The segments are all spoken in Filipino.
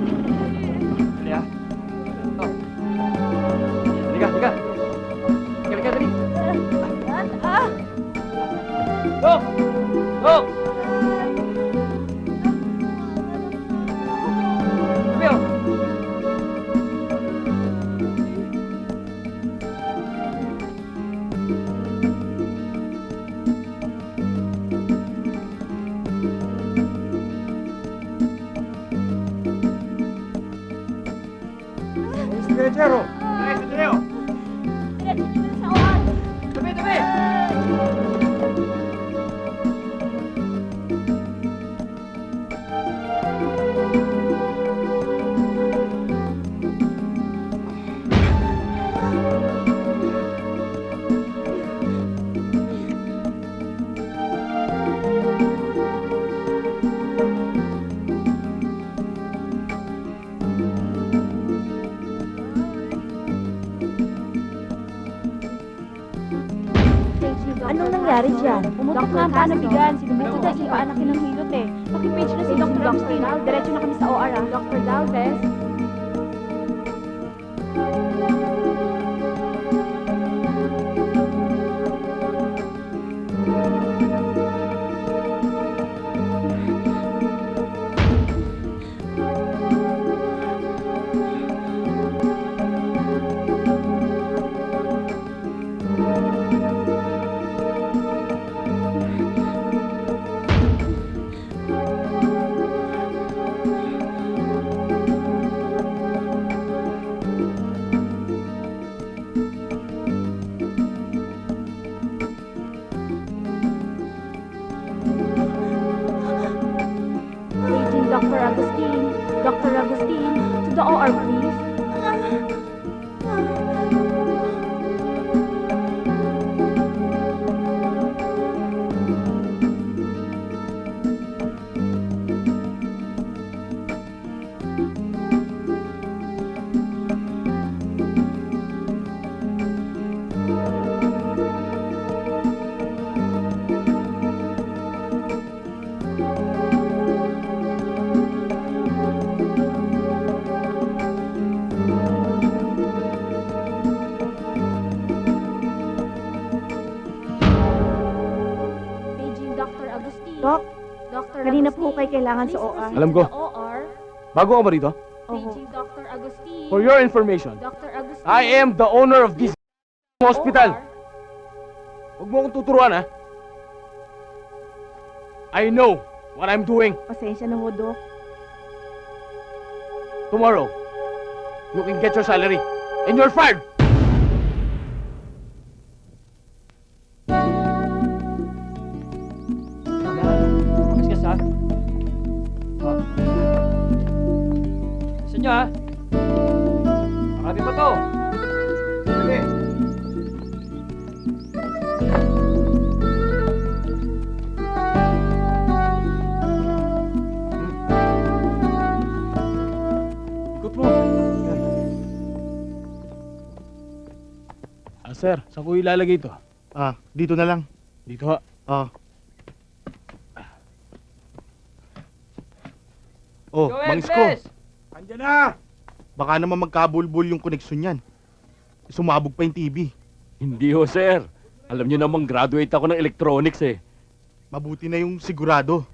Halika. Oh. Halika, halika. Halika, dali. Dok! Dok! Sabi, oh. Secretary! Secretary! Tabi, tabi! Anong nangyari dyan? Pumutok na ang panabigan. Sinubukan na si paanakin ng hilot eh. Pakipage na si Dr. Agustin. Diretso na kami sa OR ah. Dr. Galvez. Paging Dr. Agustin. Dr. Agustin, to the OR, please. Paging Dr. Agustin. Doc, Dr. kanina po Agustin, kayo kailangan sa please OR. proceed Alam to ko. the OR. Bago ka ba rito? Paging Dr. Agustin. For your information, Dr. Agustin. I am the owner of this hospital. OR. Huwag mo akong tuturuan, ha? I know what I'm doing. Pasensya na ho, Doc. Tomorrow, you can get your salary. And you're fired! Mas ka sa? Oh. Saan nyo, ha? Marami pa to. Sige. Ikot mo. Yan. Sir, saan ko ilalagay ito? Dito na lang. Dito, ha? Oh, Joel, Mang Isko. please! Andiyan na! Baka naman magkabulbul yung koneksyon niyan. Sumabog pa yung TV. Hindi ho, sir. Alam niyo namang graduate ako ng electronics eh. Mabuti na yung sigurado.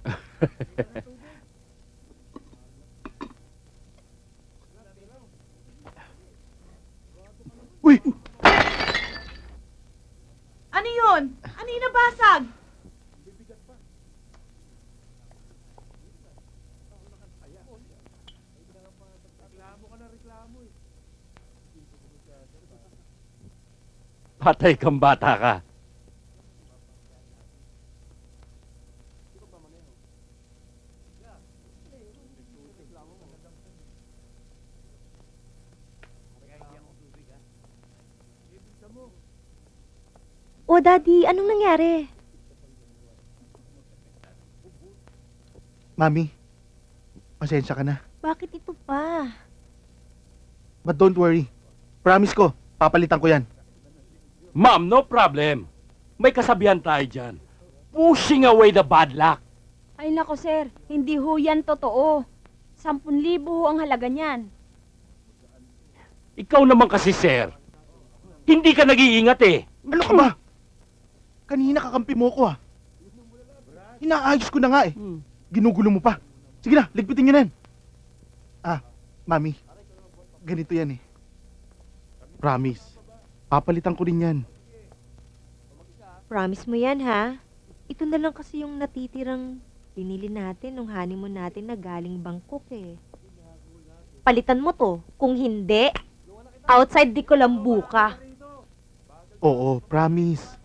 Uy! Ano yun? Ano yung nabasag? Patay kang bata ka. O, Daddy, anong nangyari? Mami, pasensya ka na. Bakit ito pa? But don't worry. Promise ko, papalitan ko yan. Ma'am, no problem. May kasabihan tayo dyan. Pushing away the bad luck. Ay nako sir, hindi ho yan totoo. 10,000 ho ang halaga niyan. Ikaw naman kasi, sir. Hindi ka nag-iingat eh. Ano ka ba? Kanina kakampi mo ko Inaayos ko na nga eh. Ginugulo mo pa. Sige na, ligpitin niyo na yan. Mami. Ganito yan eh. Promise. Papalitan ko rin yan. Promise mo yan, ha? Ito na lang kasi yung natitirang binili natin nung honeymoon natin na galing Bangkok eh. Palitan mo to. Kung hindi, outside di ko lambu ka. Oo, promise.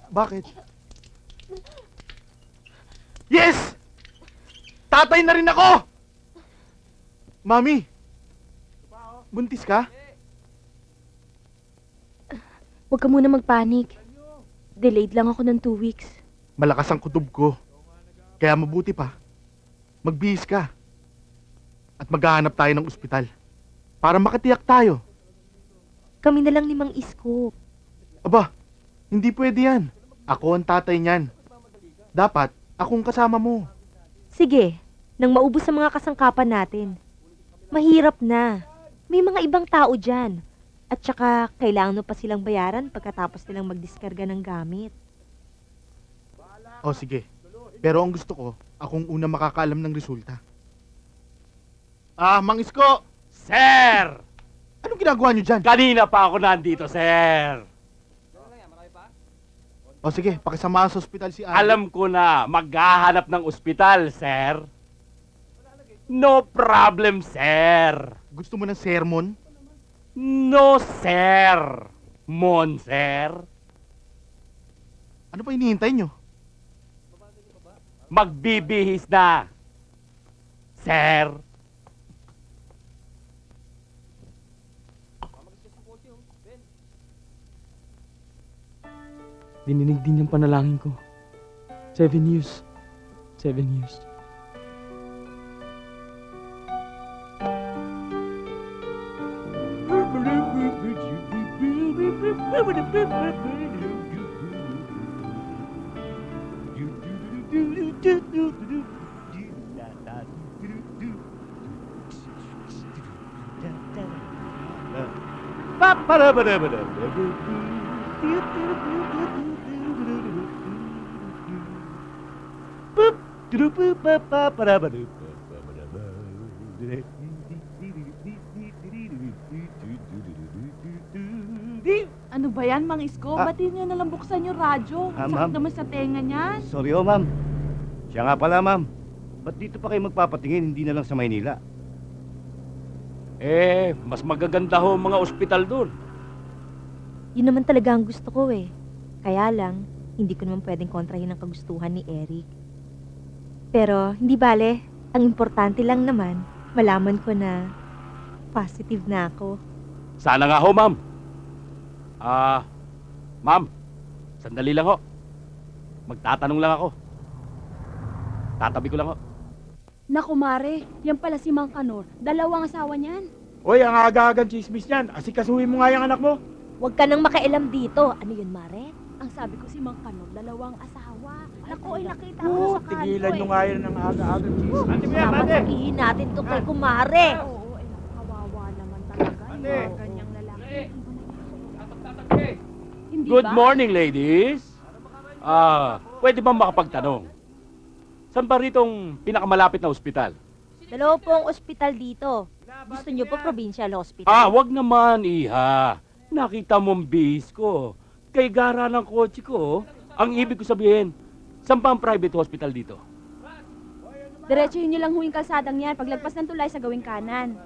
Bakit? Yes! Tatay na rin ako! Mami! Buntis ka? Huwag ka muna magpanik. Delayed lang ako ng 2 weeks. Malakas ang kutob ko. Kaya mabuti pa. Magbihis ka. At maghahanap tayo ng ospital. Para makatiyak tayo. Kami na lang ni Mang Isko. Aba, hindi pwede yan. Ako ang tatay niyan. Dapat, akong kasama mo. Sige, nang maubos ang mga kasangkapan natin. Mahirap na. May mga ibang tao dyan. At saka, kailangan mo pa silang bayaran pagkatapos nilang magdiskarga ng gamit. O sige. Pero ang gusto ko, akong una makakaalam ng resulta. Mang Isko! Sir! Anong ginagawa niyo dyan? Kanina pa ako nandito, sir. O sige, pakisamahan sa ospital si Ari. Alam ko na, maghahanap ng ospital, sir. No problem, sir. Gusto mo ng sermon? No, sir. Mon, sir. Ano pa hinihintay niyo? Magbibihis na. Sir. Dininig din yung panalangin ko. 7 years. 7 years. Ano ba yan, Mang Isko? Ba't hindi niya nalang buksan yung radyo? Ah, Sakit ma'am. naman sa tenga niyan. Sorry ma'am. Siya nga pala, ma'am. Ba't dito pa kayo magpapatingin, hindi na lang sa Maynila? Mas magaganda ho ang mga ospital doon. Yun naman talaga ang gusto ko eh. Kaya lang, hindi ko naman pwedeng kontrahin ang kagustuhan ni Eric. Pero, hindi bale. Ang importante lang naman, malaman ko na positive na ako. Sana nga ho, ma'am. Ma'am, sandali lang ho. Magtatanong lang ako. Tatabi ko lang ho. Naku, Mare, yan pala si Mang Kanor. 2 asawa niyan. Oy, ang aga-agang chismis niyan. Asikasuhin mo nga yung anak mo. Huwag ka nang makialam dito. Ano yun, Mare? Ang sabi ko si Mang Kanor, 2 asawa. Naku, ay nakita ko Oo, sa kanto tigilan nyo nga yan ng aga-agang chismis. Ate mo yan, Dapat ate! sabihin natin to kay Kumare. Oo, ay kawawa naman talaga. Ate. Yung mga ganyang lalaki. Hindi Good ba? morning, ladies. Pwede ba makapagtanong? Saan ba ritong pinakamalapit na ospital? 2 pong ospital dito. Gusto nyo pa provincial hospital? Wag naman, iha. Nakita mo ang bihis ko. Kay gara ng kotse ko. Ang ibig ko sabihin, saan pa ang private hospital dito? Diretsuhin niyo lang huwing kalsadang yan. Paglagpas ng tulay sa gawing kanan.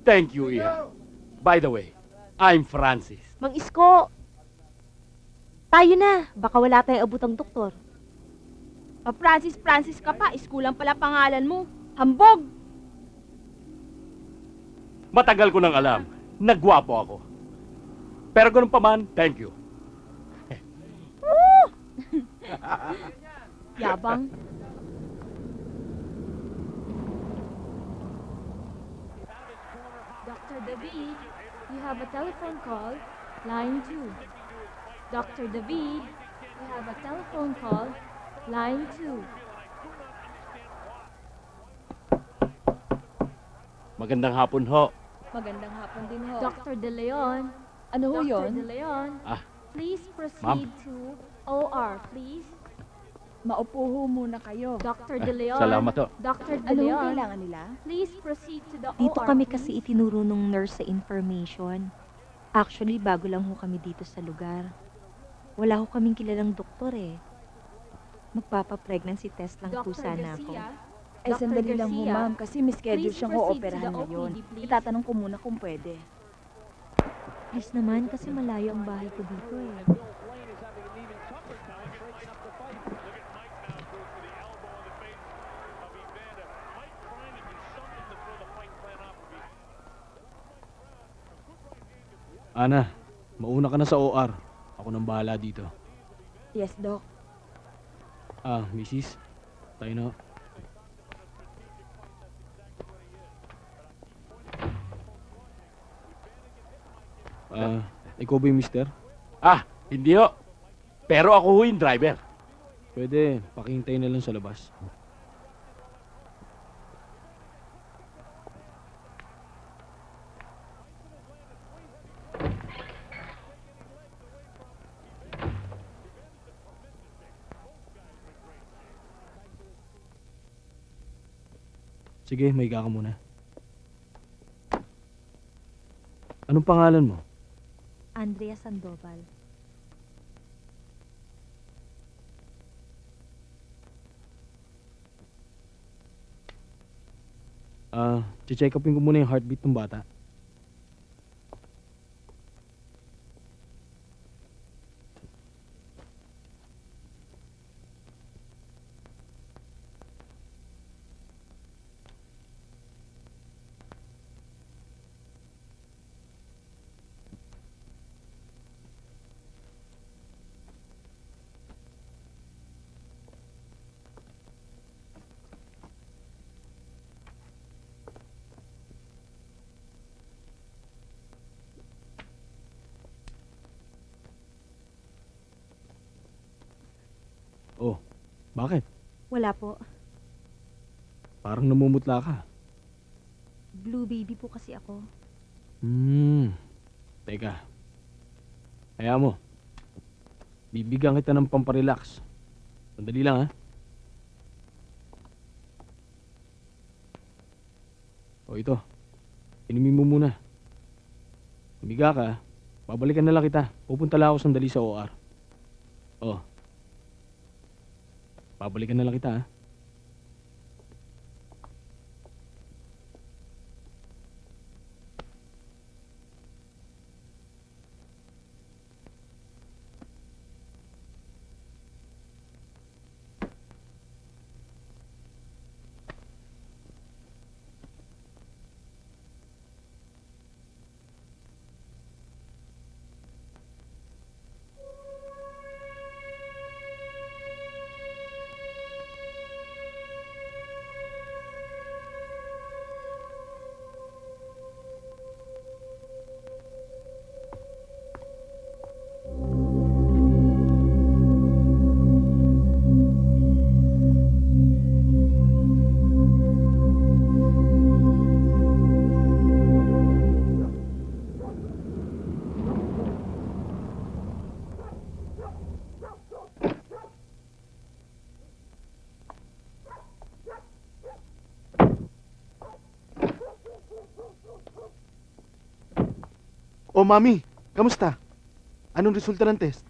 Thank you, iha. By the way, I'm Francis. Mang Isko, tayo na. Baka wala tayong abutang doktor. Francis ka pa. Isko lang pala pangalan mo. Hambog! Matagal ko nang alam, nagwapo ako. Pero ganun pa man, thank you. Yabang. Dr. David, you have a telephone call, line 2. Dr. David, you have a telephone call, line 2. Magandang hapon ho. Magandang hapon din ho. Dr. De Leon, Ano ho Dr. yun? De Leon, Ah, please proceed to OR, please. Maupo ho muna kayo. Dr. De Leon, Salamat ho. Dr. De Ano ho Leon, kailangan nila? please proceed to the Dito OR, kami please. kasi itinuro nung nurse sa information. Actually, bago lang ho kami dito sa lugar. Wala ho kaming kilalang doktor eh. Magpapa-pregnancy test lang po Dr. sana ako. Garcia, Ay, Dr. sandali lang ho, Garcia, ma'am. Kasi may schedule please siyang proceed to ooperahan the ngayon. OPD, please. Itatanong ko muna kung pwede. Please naman, kasi malayo ang bahay ko dito eh. Ana, mauna ka na sa OR. Ako nang bahala dito. Yes, Doc. Mrs. Tayo na. Ikaw ba yung mister? Hindi ho. Pero ako ho yung driver. Pwede, pakihintay na lang sa labas. Sige, may ka muna. Anong pangalan mo? Andrea Sandoval. Check upin ko muna yung heartbeat ng bata. Oh, bakit? Wala po. Parang namumutla ka. Blue baby po kasi ako. Teka. Kaya mo. Bibigyan kita ng pamparelax. Sandali lang ha. O ito. Inumin mo muna. Humiga ka. Babalikan na lang kita. Pupunta lang ako sandali sa OR. Oh. Babalikan na lang kita ha. Oh, Mami, kamusta? Anong resulta ng test?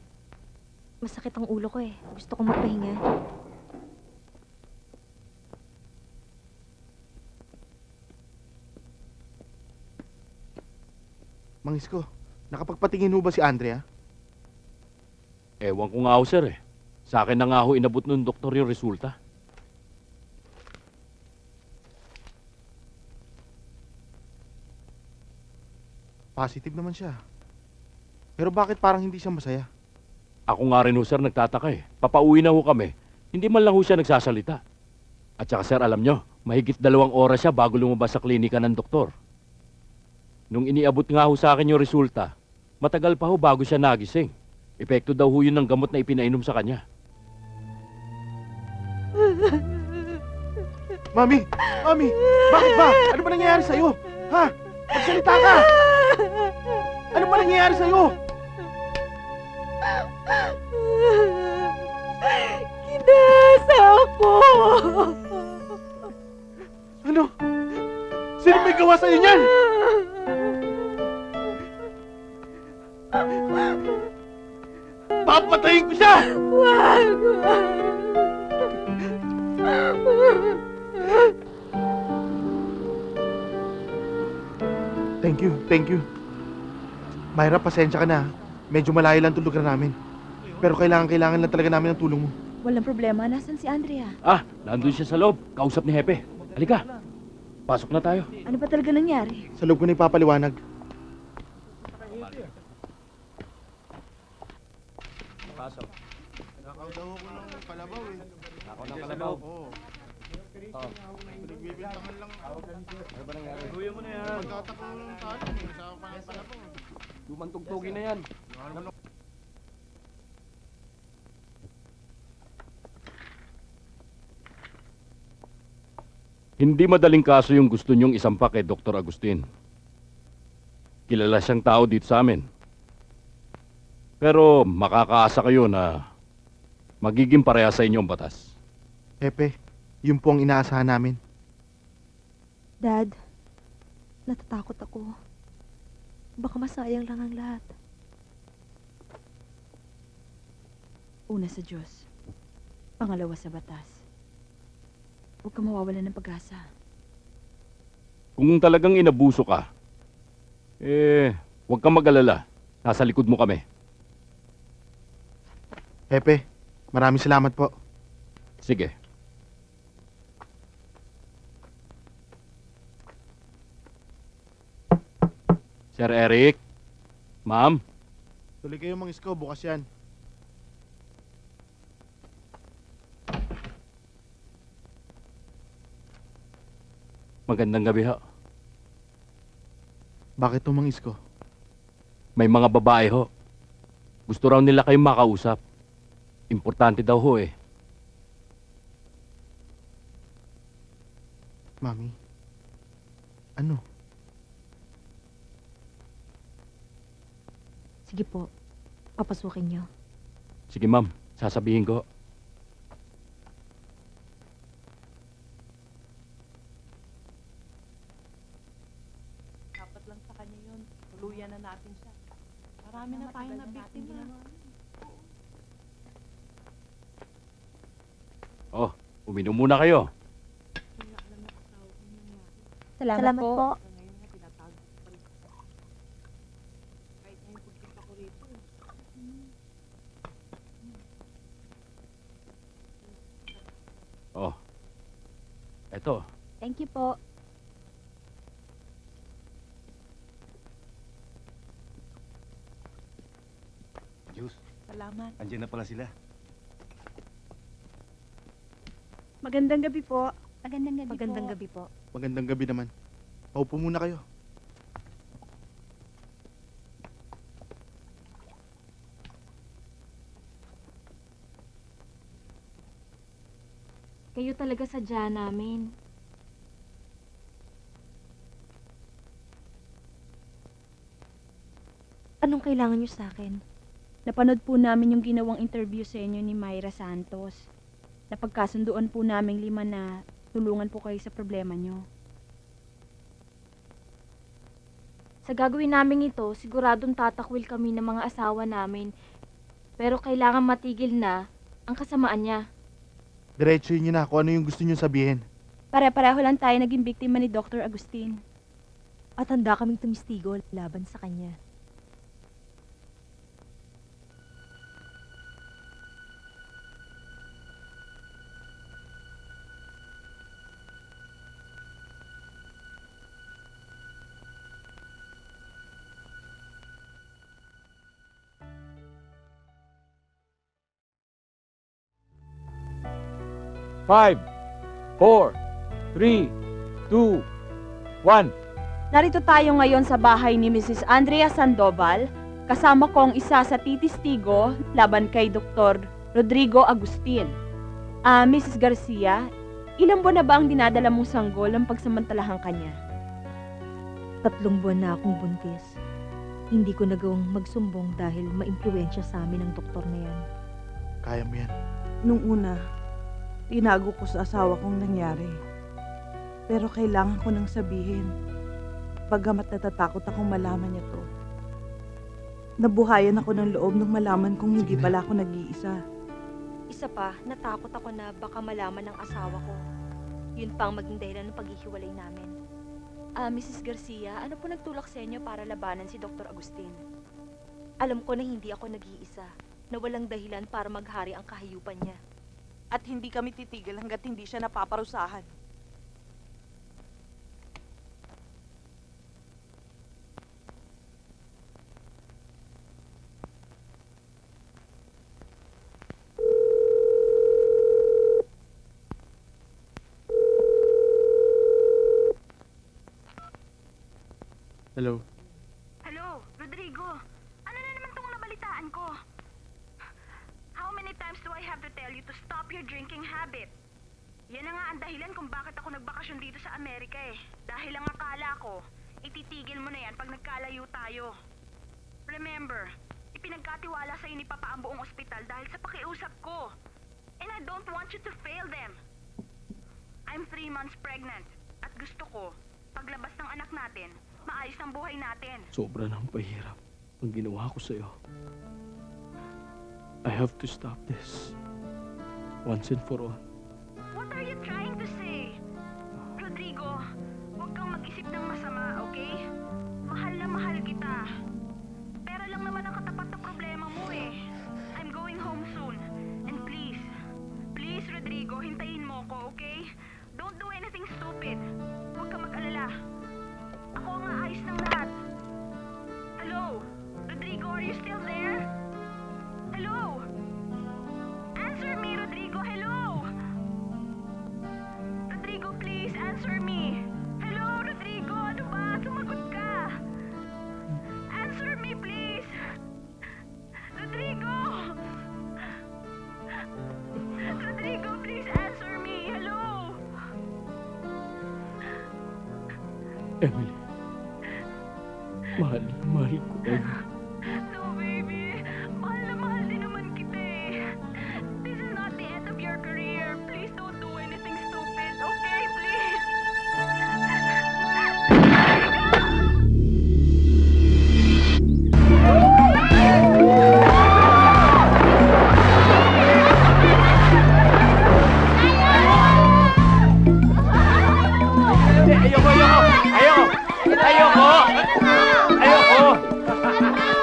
Masakit ang ulo ko eh. Gusto ko magpahinga. Mangis ko, nakapagpatingin ho ba si Andrea? Ewan ko nga ho, sir eh. Sa akin na nga ho inabot ng doktor yung resulta. Positive naman siya. Pero bakit parang hindi siya masaya? Ako nga rin ho, sir, nagtataka eh. Papauwi na ho kami. Hindi man lang ho siya nagsasalita. At saka, sir, alam nyo, mahigit 2 oras siya bago lumabas sa klinika ng doktor. Nung iniabot nga ho sa akin yung resulta, matagal pa ho bago siya nagising. Epekto daw ho yun ng gamot na ipinainom sa kanya. Mami! Mami! Bakit ba? Ano ba nangyayari sa'yo? Ha? Magsalita ka! Ano ba nangyayari sa'yo? Kinasa ako! Ano? Sino may gawa sa'yo niyan? Papatayin ko siya! Thank you. Myra, pasensya ka na. Medyo malayo lang tulugan namin. Pero kailangan lang talaga namin ng tulong mo. Walang problema. Nasaan si Andrea? Ah, nandun siya sa loob. Kausap ni Hepe. Halika. Pasok na tayo. Ano ba talaga nangyari? Sa loob ko na ipapaliwanag. Pasok. Nakaw daw ako ng kalabaw eh. Ako ng kalabaw. Oo. Oh. Nagbibintangan lang ako. Ano ba nangyari? Gawin mo na yan. Magtatakbo ng talo. Kasama pa ng kalabaw. Lumantugtugin na yan. Hindi madaling kaso yung gusto niyong isampa kay Dr. Agustin. Kilala siyang tao dito sa amin. Pero makakaasa kayo na magiging pareha sa inyo ang batas. Pepe, yun po ang inaasahan namin. Dad, natatakot ako. Baka masayang lang ang lahat. Una sa Diyos. Pangalawa sa batas. Huwag ka mawawalan ng pag-asa. Kung talagang inabuso ka, huwag kang mag-alala. Nasa likod mo kami. Pepe, maraming salamat po. Sige. Sir Eric? Ma'am? Tuloy kayo mga isko, bukas yan. Magandang gabi ho. Bakit to mga isko? May mga babae ho. Gusto raw nila kayong makausap. Importante daw ho eh. Mami, ano? Sige po, papasukin niyo. Sige ma'am, sasabihin ko. Dapat lang sa kanya yun. Tuluyan na natin siya. Marami na tayong nabiktima. Oh, uminom muna kayo. Salamat, po. Ngayon nga, tinatago ko pa rin. Kahit ngayon pagpunta ko rito. Oh. Eto. Thank you po. Diyos, Salamat. andyan na pala sila. Magandang gabi po. Magandang gabi Magandang gabi po. Magandang gabi naman. Paupo muna kayo. Kayo talaga sadya namin. Anong kailangan niyo sa akin? Napanood po namin yung ginawang interview sa inyo ni Myra Santos. Napagkasunduan po naming 5 na tulungan po kayo sa problema nyo. Sa gagawin namin ito, siguradong tatakwil kami ng mga asawa namin. Pero kailangan matigil na ang kasamaan niya. Diretsuhin niyo na kung ano yung gusto niyo sabihin. Pare-pareho lang tayo naging biktima ni Dr. Agustin. At handa kaming tumistigo laban sa kanya. 5, 4, 3, 2, 1. Narito tayo ngayon sa bahay ni Mrs. Andrea Sandoval. Kasama ko ang isa sa titistigo laban kay Dr. Rodrigo Agustin. Mrs. Garcia, ilang buwan na ba ang dinadala mong sanggol ang pagsamantalahan kanya? 3 buwan na akong buntis. Hindi ko nagawang magsumbong dahil maimpluwensya sa amin ang doktor na yan. Kaya mo yan. Nung una, tinago ko sa asawa kong nangyari. Pero kailangan ko nang sabihin. Bagamat natatakot akong malaman niya to. Nabuhayan ako ng loob nung malaman kong hindi Sige na. pala ako nag-iisa. Isa pa, natakot ako na baka malaman ng asawa ko. Yun pa ang maging dahilan ng paghihiwalay namin. Mrs. Garcia, ano po nagtulak sa inyo para labanan si Dr. Agustin? Alam ko na hindi ako nag-iisa, na walang dahilan para maghari ang kahayupan niya. At hindi kami titigil hanggat hindi siya napaparusahan. Hello. Hello, Rodrigo. Ano na naman tong nabalitaan ko? How many times do I have to tell you to stop your drinking habit? Yan na nga ang dahilan kung bakit ako nagbakasyon dito sa Amerika eh. Dahil ang akala ko, ititigil mo na yan pag nagkalayo tayo. Remember, ipinagkatiwala sa'yo ni Papa ang buong ospital dahil sa pakiusap ko. And I don't want you to fail them. I'm 3 months pregnant at gusto ko, paglabas ng anak natin, maayos ang buhay natin. Sobra ng pahirap ang ginawa ko sa'yo. I have to stop this. Once and for all. What are you trying to say? Rodrigo, huwag kang mag-isip ng masama, okay? Mahal na mahal kita. Pera lang naman ang katapat na problema mo eh. I'm going home soon. And please, please Rodrigo, hintayin mo ko, okay? Don't do anything stupid. Huwag kang mag-alala. Ako ang aayos ng lahat. Hello? Rodrigo, are you still there? Hello? Answer me, Rodrigo. Hello? Rodrigo, please answer me. Hello, Rodrigo. Ano ba? Sumagot ka. Answer me, please. Rodrigo. Rodrigo, please answer me. Hello? Emily. Mahal na mahal ko kayo. No, baby. Mahal na mahal din naman kita eh. This is not the end of your career. Please don't do anything stupid, okay? Please. Ayoko! Ayoko! Ayoko! Ayoko!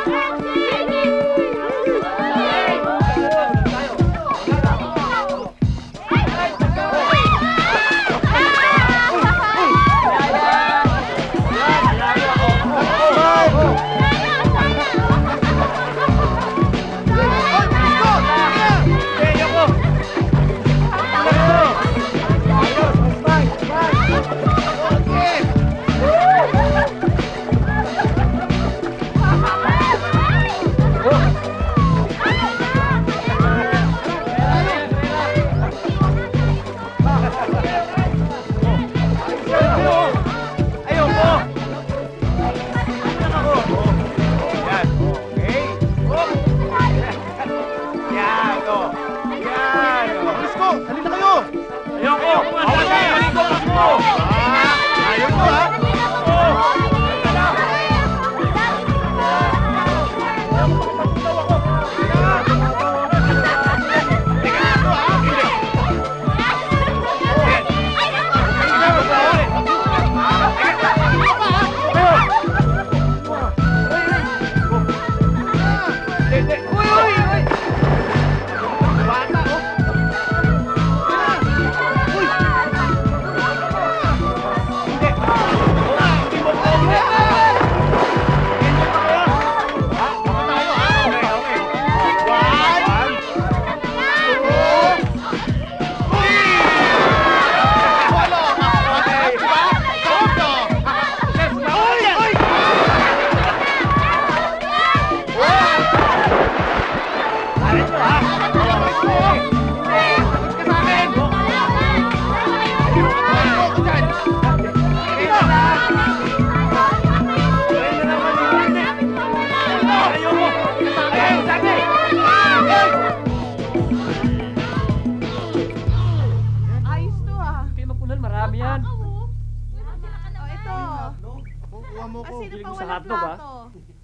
mo ko. Hilig mo sa hotdog, ha?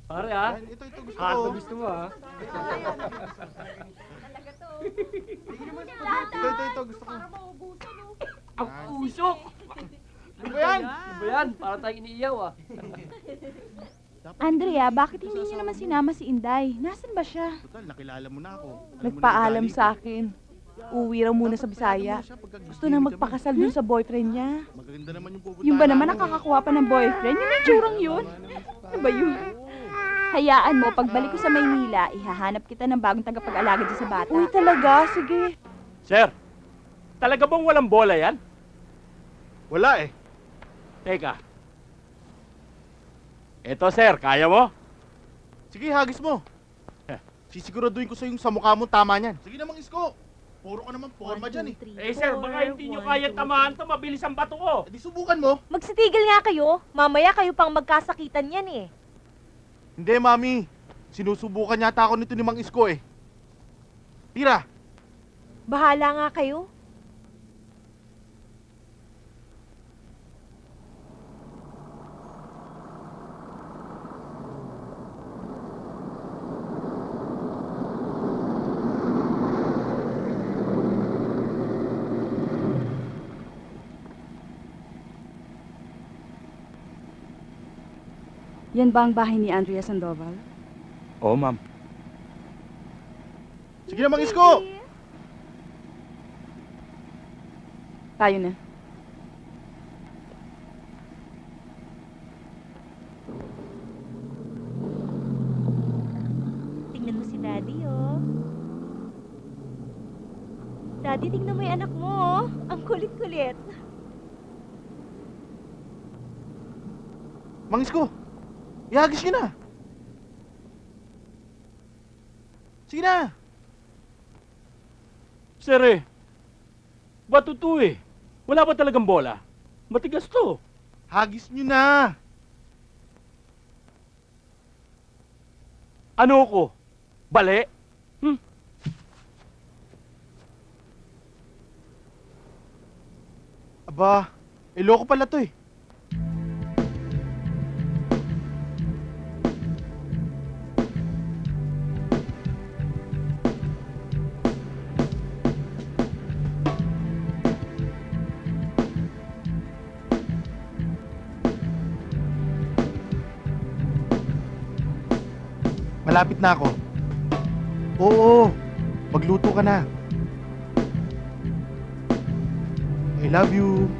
Pare, ha? Yan, ito gusto ko. Hotdog gusto mo, ha? Ito gusto ko. Ang usok! Ano ba yan? Ano ba yan? Parang tayong iniiyaw, ah. Andrea, bakit hindi niyo naman sinama si Inday? Nasaan ba siya? Total, nakilala mo na ako. Alam mo na Nagpaalam ugali ko. sa akin. Uwi raw muna sa Bisaya. Gusto na magpakasal dun sa boyfriend niya. Maganda naman yung pupuntahan. Yung ba naman namin. nakakakuha pa ng boyfriend? Yung itsurang yun? Ano ba yun? Hayaan mo, pagbalik ko sa Maynila, ihahanap kita ng bagong tagapag-alaga dyan sa bata. Uy, talaga? Sige. Sir, talaga bang walang bola yan? Wala eh. Teka. Eto sir, kaya mo? Sige, hagis mo. Eh. Sisiguraduhin ko sa yung sa mukha mo tama niyan. Sige namang isko. Puro ka naman forma dyan eh. Eh sir, baka hindi nyo kaya tamaan to, mabilis ang bato ko. Eh di subukan mo. Magsitigil nga kayo. Mamaya kayo pang magkasakitan yan eh. Hindi, mami. Sinusubukan yata ako nito ni Mang Isko eh. Tira. Bahala nga kayo. Yan ba ang bahay ni Andrea Sandoval? Oo, ma'am. Sige na, Mang Isko. Tayo na. Tingnan mo si Daddy, oh. Daddy, tingnan mo yung anak mo, oh. Ang kulit-kulit. Mang Isko. Ihagis niyo na. Sige na. Sir eh, bato to eh. Wala ba talagang bola? Matigas to. Hagis niyo na. Ano ko? Bale? Aba, loko pala to eh. Malapit na ako. Oo, magluto ka na. I love you.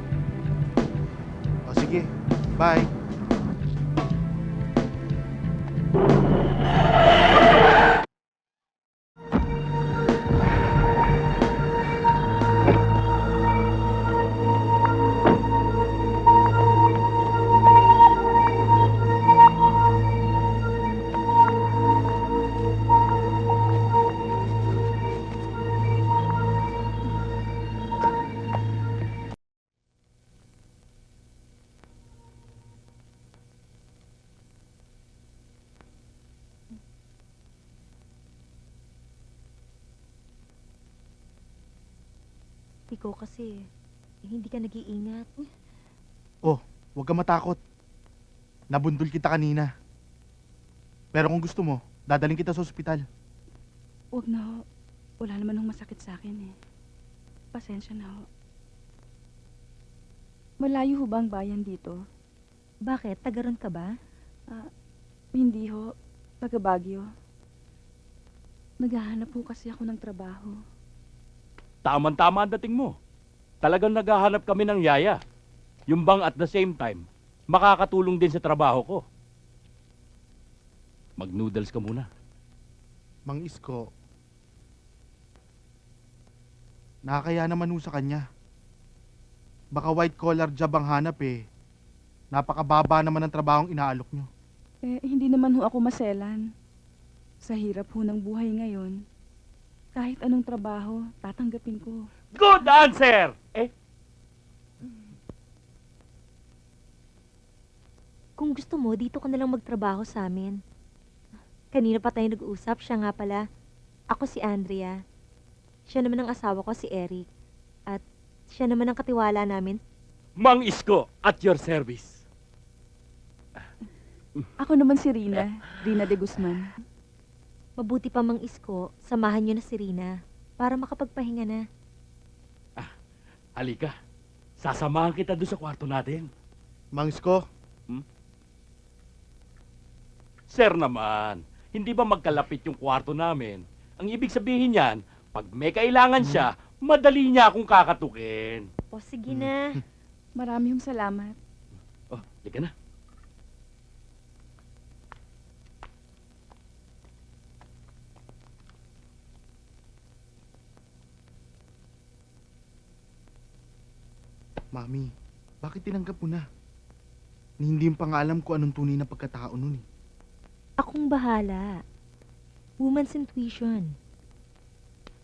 O sige, bye. Ikaw kasi, hindi ka nag-iingat. Oh, huwag ka matakot. Nabundol kita kanina. Pero kung gusto mo, dadaling kita sa ospital. Huwag na ho. Wala naman hong masakit sa akin eh. Pasensya na ho. Malayo ho ba ang bayan dito? Bakit? Tagaron ka ba? Hindi ho. Taga Baguio. Naghahanap ho kasi ako ng trabaho. Tama ang dating mo. Talagang naghahanap kami ng yaya. Yung bang at the same time, makakatulong din sa trabaho ko. Mag-noodles ka muna. Mang Isko, nakakaya naman ho sa kanya. Baka white collar job ang hanap eh. Napakababa naman ang trabahong inaalok nyo. Hindi naman ho ako maselan. Sa hirap ho ng buhay ngayon, kahit anong trabaho, tatanggapin ko. Good answer! Kung gusto mo, dito ka na lang magtrabaho sa amin. Kanina pa tayo nag-uusap, siya nga pala. Ako si Andrea. Siya naman ang asawa ko, si Eric. At siya naman ang katiwala namin. Mang Isko, at your service. Ako naman si Rina. Rina de Guzman. Mabuti pa Mang Isko, samahan niyo na si Rina para makapagpahinga na. Halika, sasamahan kita doon sa kwarto natin. Mang Isko, Sir naman, hindi ba magkalapit yung kwarto namin? Ang ibig sabihin niyan, pag may kailangan siya, madali niya akong kakatukin. O sige na. Maraming salamat. Oh, halika na. Mami, bakit tinanggap mo na? Ni hindi pa nga alam kung anong tunay na pagkatao nun eh. Akong bahala. Woman's intuition.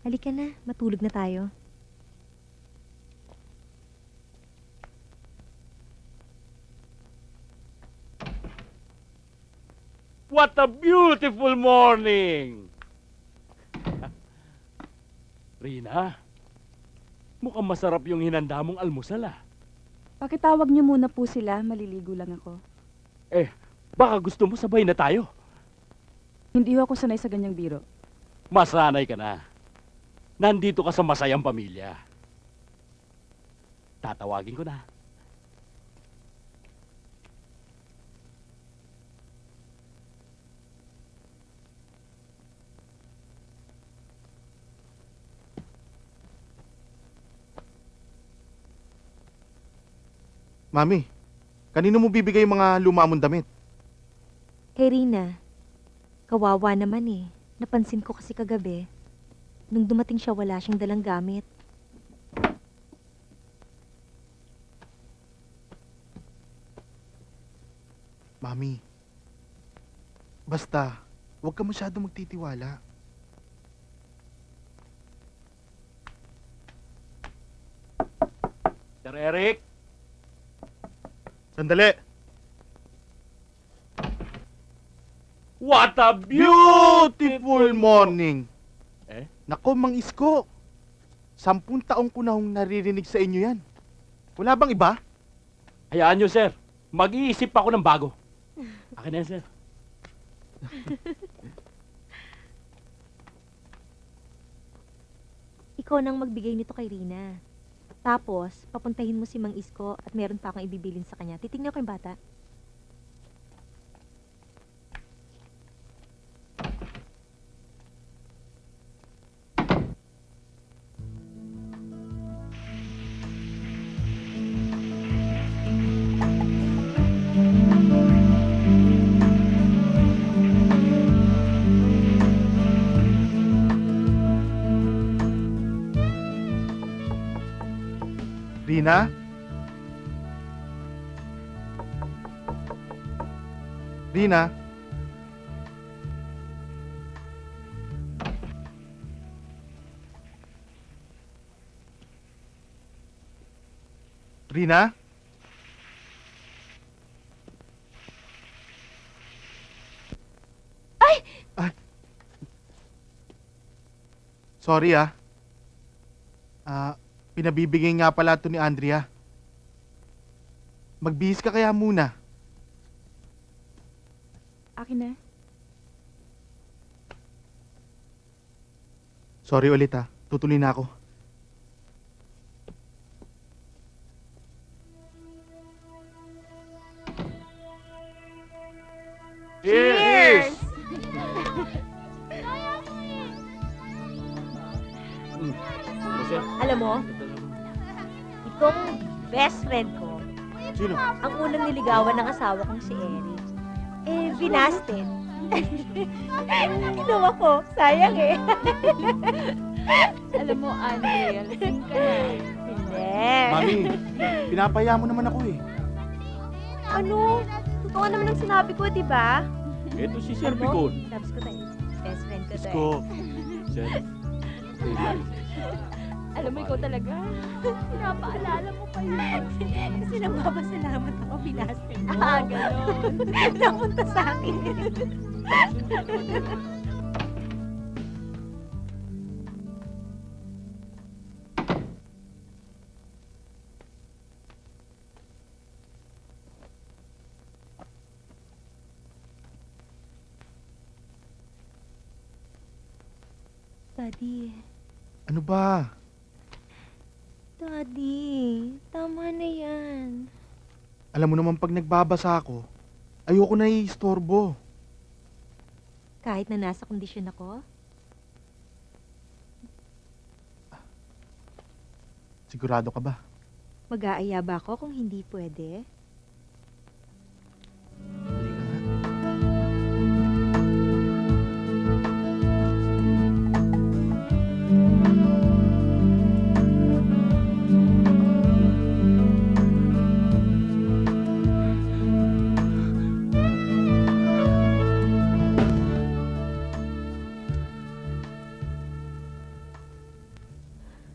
Halika na, matulog na tayo. What a beautiful morning! Rina, mukhang masarap yung hinanda mong almusal ah. Pakitawag niyo muna po sila. Maliligo lang ako. Baka gusto mo sabay na tayo. Hindi ho ako sanay sa ganyang biro. Masanay ka na. Nandito ka sa masayang pamilya. Tatawagin ko na. Mami, kanino mo bibigay yung mga luma mong damit? Kay Rina, kawawa naman eh. Napansin ko kasi kagabi, nung dumating siya wala siyang dalang gamit. Mami, basta, huwag ka masyado magtitiwala. Sir Eric, Sandali! what a Beautiful morning! Eh? Nako, Mang Isko. 10 taong ko na hong naririnig sa inyo yan. Wala bang iba? Hayaan nyo, sir. Mag-iisip ako ng bago. Akin na yan, sir. Ikaw nang magbigay nito kay Rina. Tapos, papuntahin mo si Mang Isko at meron pa akong ibibilin sa kanya. Titingnan ko yung bata. Rina? Rina? Rina? Ay! Sorry ah. Pinabibigay nga pala to ni Andrea. Magbihis ka kaya muna. Akin na. Sorry ulit ah. Tutuloy na ako. Cheers! Sir, Alam mo, itong best friend ko, Sino? ang unang niligawan ng asawa kong si Eric. Binasted. Ginawa ko. Sayang eh. Alam mo, Andrea, lasing ka na. Hindi. Mami, pinapaya mo naman ako eh. Ano? Totoo naman ang sinabi ko, di ba? ito si Sir Alam mo, Bicol. Tapos ko tayo. Best friend ko to Isko. Sir. Alam mo, ikaw talaga. Pinapaalala mo pa yun. Kasi nagpapasalamat ako, binasted mo. Ganon. Napunta sa akin. Daddy. Ano ba? Daddy, tama na yan. Alam mo naman pag nagbabasa ako, ayoko na iistorbo. Kahit na nasa kondisyon ako? Sigurado ka ba? Mag-aaya ba ako kung hindi pwede? Halika nga.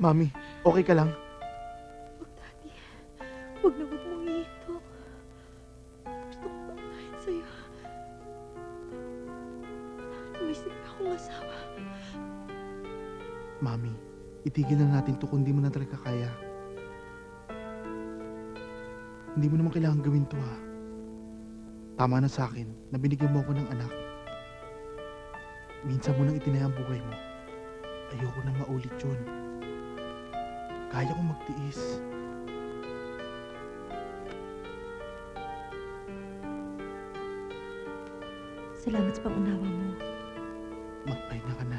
Mami, okay ka lang? Daddy, huwag na huwag mong iitok. Gusto ko pakain sa'yo. Miss na akong asawa. Mami, itigil na natin to kung di mo na talaga kaya. Hindi mo naman kailangan gawin to ha. Tama na sa akin na binigyan mo ako ng anak. Minsan mo nang itinaya ang buhay mo. Ayoko na maulit yun. Kaya kong magtiis. Salamat sa pangunawa mo. Magpahinga ka na.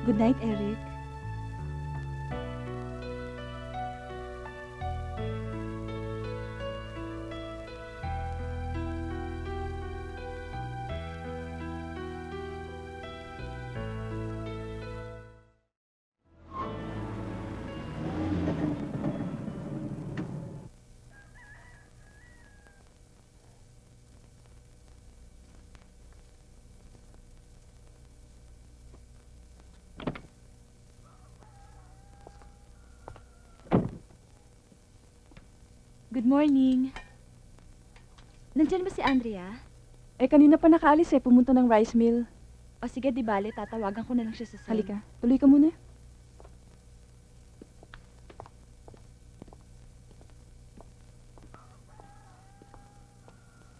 Good night, Eric. Good morning. Nandyan ba si Andrea? Kanina pa nakaalis pumunta ng rice mill. O sige, di bale, tatawagan ko na lang siya sa cell. Halika, tuloy ka muna.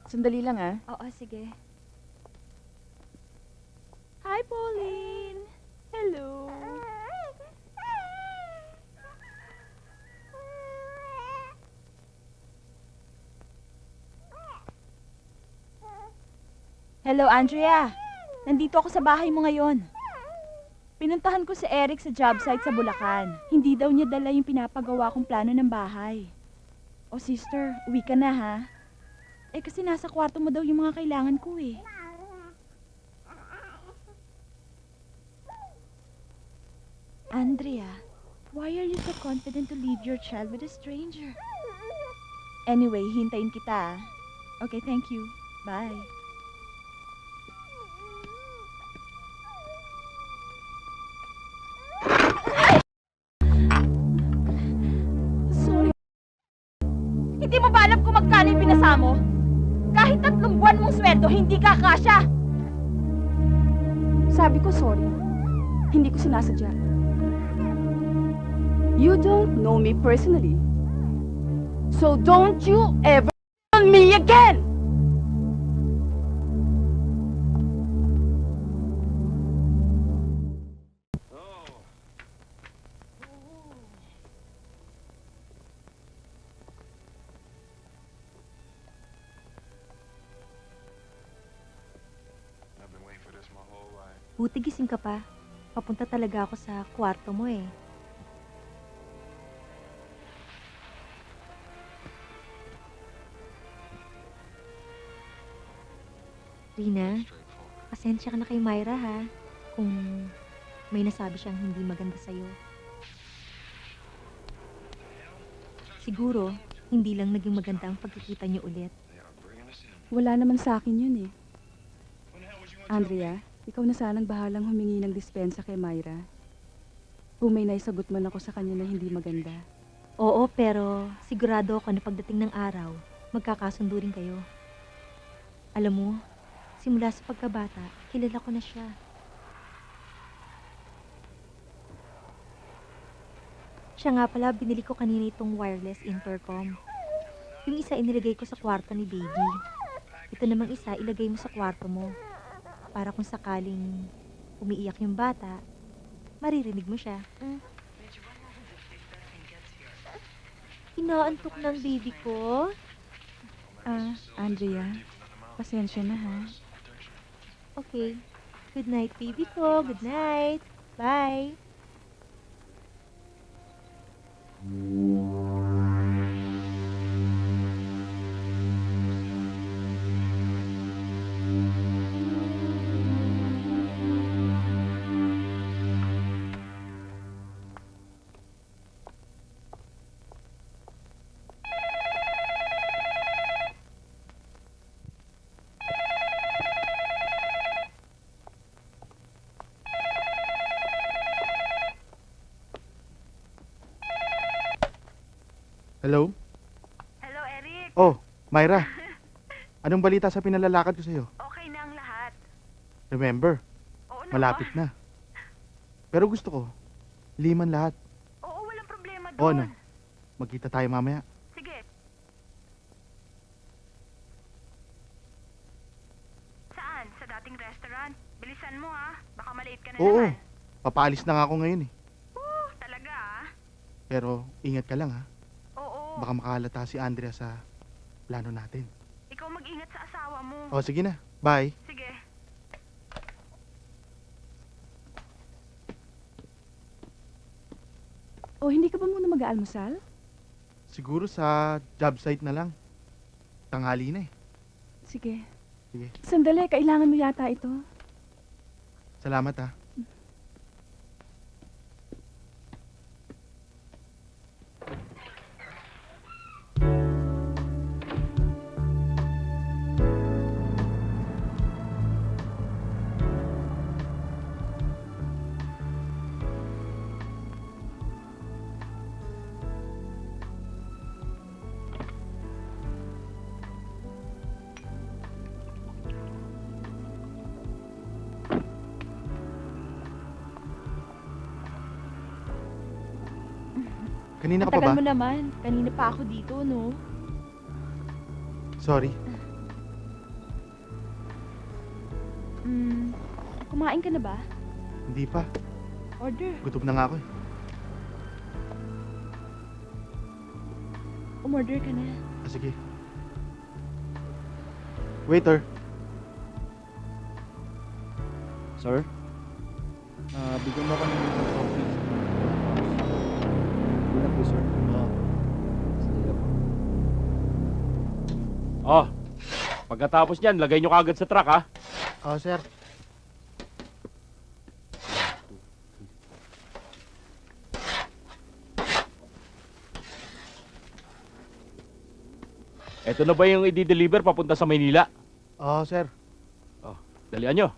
Sandali lang Oo, sige. Hi, Pauline! Hello! Hello, Andrea. Nandito ako sa bahay mo ngayon. Pinuntahan ko si Eric sa job site sa Bulacan. Hindi daw niya dala yung pinapagawa kong plano ng bahay. O sister, uwi ka na ha? Kasi nasa kwarto mo daw yung mga kailangan ko Andrea, why are you so confident to leave your child with a stranger? Anyway, hintayin kita. Okay, thank you. Bye. Sorry. Hindi mo ba alam kung magkano yung pinasa mo? Kahit 3 buwan mong sweldo, hindi ka kasya. Sabi ko sorry. Hindi ko sinasadya. You don't know me personally. So don't you ever on me again! Buti gising ka pa. Papunta talaga ako sa kwarto mo eh. Rina, pasensya ka na kay Myra ha. Kung may nasabi siyang hindi maganda sa'yo. Siguro, hindi lang naging maganda ang pagkikita niyo ulit. Wala naman sa akin yun eh. Andrea, ikaw na sanang bahalang humingi ng dispensa kay Myra. Kung may naisagot man ako sa kanya na hindi maganda. Oo, pero sigurado ako na pagdating ng araw, magkakasundo rin kayo. Alam mo, simula sa pagkabata, kilala ko na siya. Siya nga pala, binili ko kanina itong wireless intercom. Yung isa inilagay ko sa kwarto ni baby. Ito namang isa, ilagay mo sa kwarto mo. Para kung sakaling umiiyak yung bata, maririnig mo siya. Inaantok ng baby ko. Andrea, pasensya na ha. Okay. Good night, baby ko. Good night. Bye. Hello? Hello, Eric. Oh, Myra. Anong balita sa pinalalakad ko sa'yo? Okay na ang lahat. Remember, Oo naman. malapit na. Pero gusto ko, liman lahat. Oo, walang problema doon. O ano, magkita tayo mamaya. Sige. Saan? Sa dating restaurant? Bilisan mo ha. Baka malate ka na Oo, naman. papaalis na nga ako ngayon eh. Talaga ah. Pero ingat ka lang ha. Oo. Baka makahalata si Andrea sa plano natin. Ikaw mag-ingat sa asawa mo. O sige na, bye. Sige. O, hindi ka ba muna mag-aalmusal? Siguro sa job site na lang. Tanghali na eh. Sige. Sige, Sandali, kailangan mo yata ito. salamat ha. Kanina ka pa ba? Tagal mo naman. Kanina pa ako dito, no? Sorry. Kumain ka na ba? Hindi pa. Order. Gutom na nga ako eh. Umorder ka na. Sige. Waiter. Sir? Bigyan mo ako ng coffee. Hindi na po, sir. Sige lang po. Oh, pagkatapos niyan, lagay nyo kagad sa truck ha. Oh, sir. Eto na ba yung i-deliver papunta sa Maynila? Oo, sir. Dalian nyo.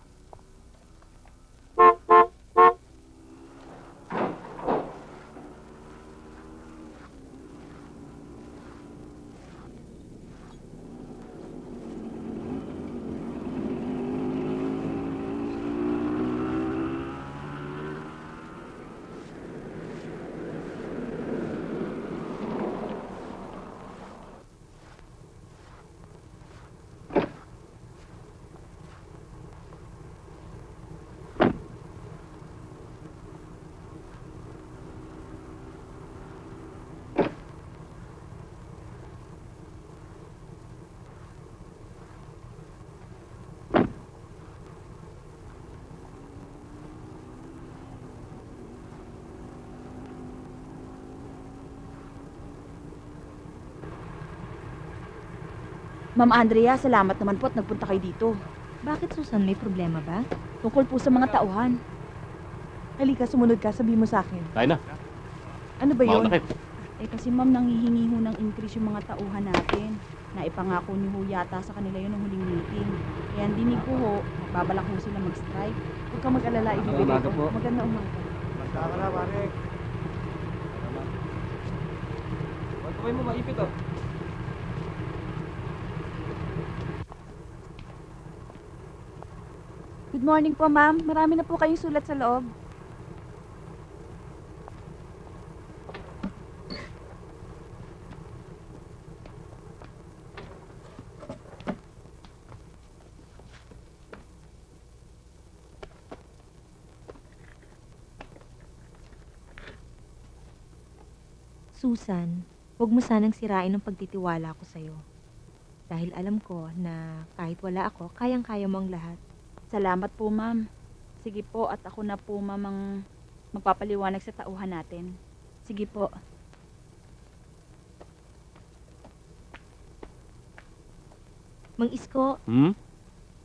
Ma'am Andrea, salamat naman po at nagpunta kayo dito. Bakit, Susan? May problema ba? Tungkol po sa mga tauhan. Halika, sumunod ka, sabi mo sa akin. Tayo na. Ano ba yun? Mauna kayo. Eh kasi ma'am, nanghihingi ho ng increase yung mga tauhan natin. Naipangako niyo ho yata sa kanila yun ng huling meeting. Kaya ang dinig ko ho, magbabalak ho sila mag-strike. Huwag kang mag-alala, ibibigay umaga ko. po. Maganda umaga. Magkaka na, pare. Huwag kamay mo, maipit oh. Good morning po, ma'am. Marami na po kayong sulat sa loob. Susan, huwag mo sanang sirain ang pagtitiwala ko sa'yo. Dahil alam ko na kahit wala ako, kayang-kaya mo ang lahat. Salamat po ma'am. Sige po at ako na po ma'am ang magpapaliwanag sa tauhan natin. Sige po. Mang Isko, Hmm?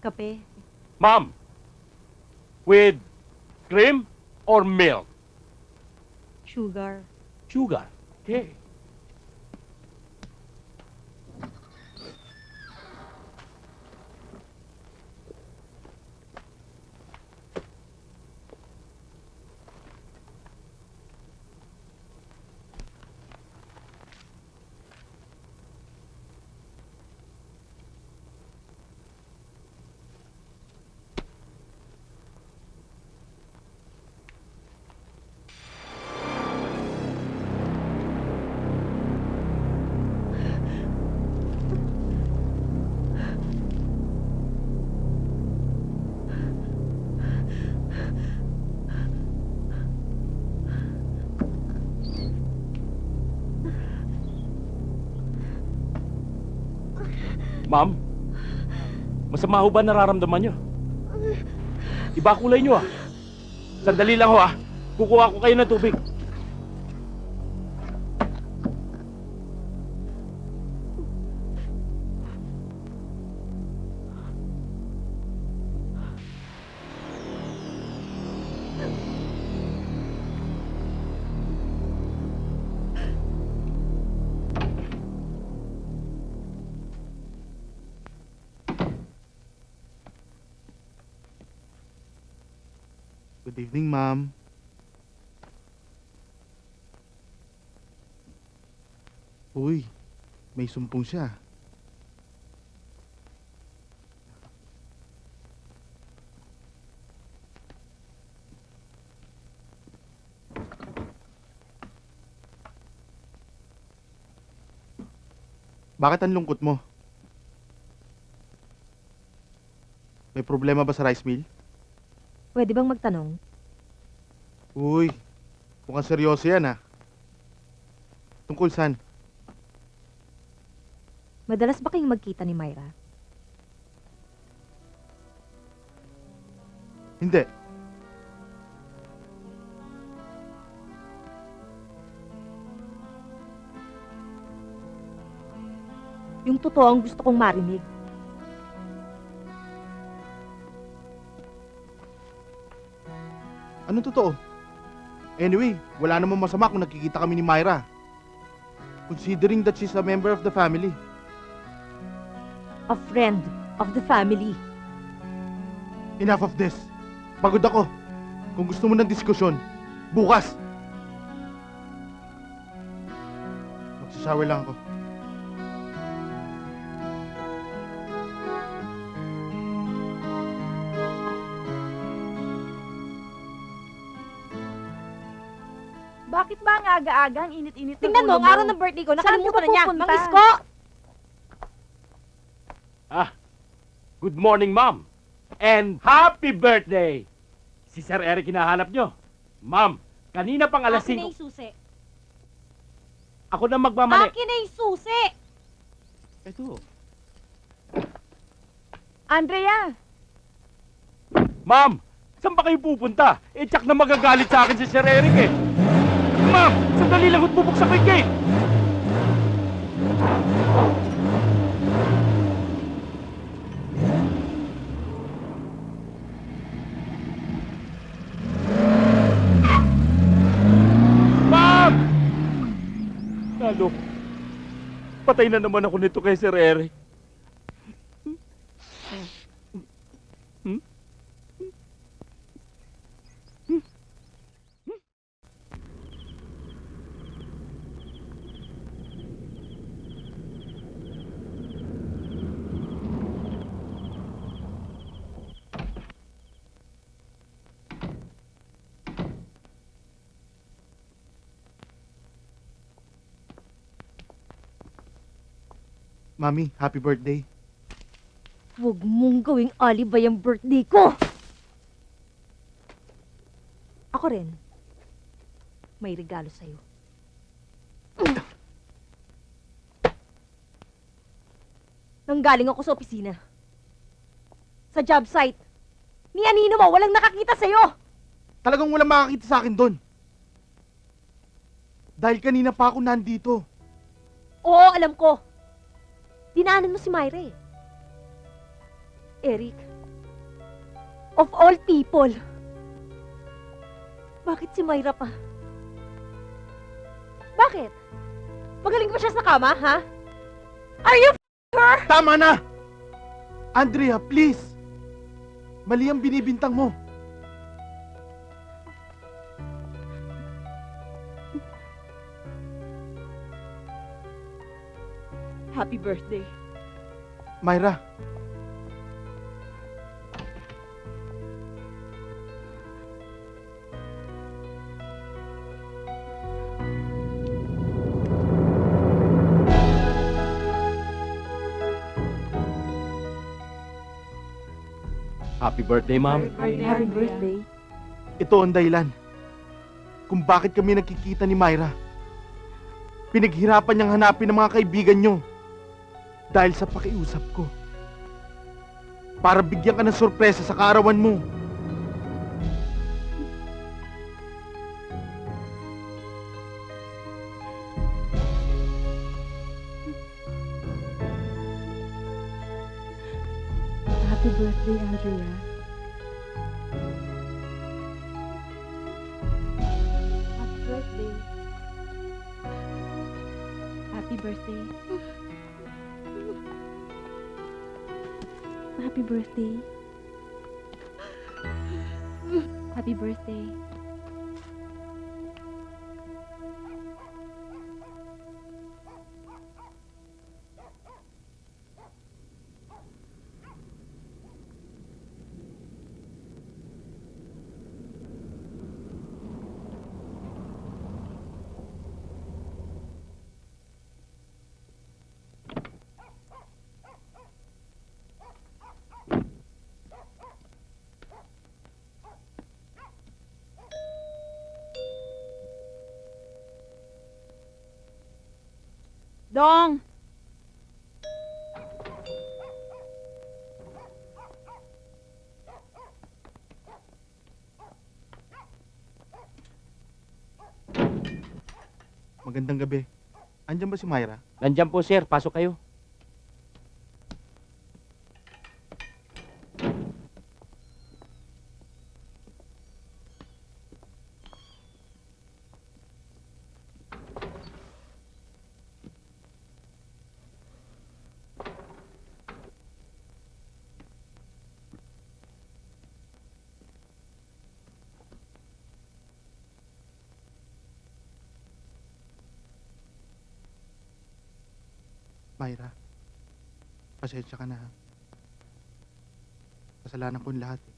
kape. Ma'am! With cream or milk? Sugar. Sugar. Okay. Ma'am, masama ho ba nararamdaman nyo? Iba kulay nyo ah. Sandali lang ho ah. Kukuha ko kayo ng tubig. Good evening, ma'am. Uy, may sumpong siya. Bakit ang lungkot mo? May problema ba sa rice mill? Pwede bang magtanong? Uy, mukhang seryoso yan ah. Tungkol saan? Madalas ba kayong magkita ni Myra? Hindi. Yung totoo ang gusto kong marinig. Anong totoo? Anyway, wala namang masama kung nakikita kami ni Myra. Considering that she's a member of the family. A friend of the family. Enough of this. Pagod ako. Kung gusto mo ng diskusyon, bukas. Magsashower lang ako. Bakit ba ang aga-aga ang init-init ng Tingnan mo, ulo ang araw ng birthday ko, Saan nakalimutan ka na niya. pupunta? Mang Isko! Good morning, Ma'am. And happy birthday! Si Sir Eric hinahanap nyo. Ma'am, kanina pang alas Akin na 5. yung susi. Ako na magmamali. Akin na yung susi! Ito. Andrea! Ma'am, saan ba kayo pupunta? Eh, tsak na magagalit sa akin si Sir Eric eh. Ma'am, sandali lang at bubuksan ko yung gate. Ma'am! Lalo, patay na naman ako nito kay Sir Eric. Mami, happy birthday. Huwag mong gawing alibay ang birthday ko! Ako rin. May regalo sa'yo. Nanggaling ako sa opisina. Sa job site. Ni Anino mo, walang nakakita sa'yo! Talagang walang makakita sa akin doon. Dahil kanina pa ako nandito. Oo, alam ko. Dinaanan mo si Myra eh. Eric, of all people, bakit si Myra pa? Bakit? Magaling ba siya sa kama, ha? Are you her? Tama na! Andrea, please! Mali ang binibintang mo. Happy birthday. Myra, Happy birthday, Ma'am. Happy birthday. ito ang dahilan kung bakit kami nagkikita ni Myra. Pinaghirapan niyang hanapin ang mga kaibigan niyo dahil sa pakiusap ko. Para bigyan ka ng sorpresa sa kaarawan mo. Happy birthday, Andrea. Happy birthday. Happy birthday. Happy birthday. Happy birthday. Dong! Magandang gabi. Andiyan ba si Myra? Nandyan po, sir. Pasok kayo. Myra, pasensya ka na. Ha? Kasalanan ko lahat. Eh.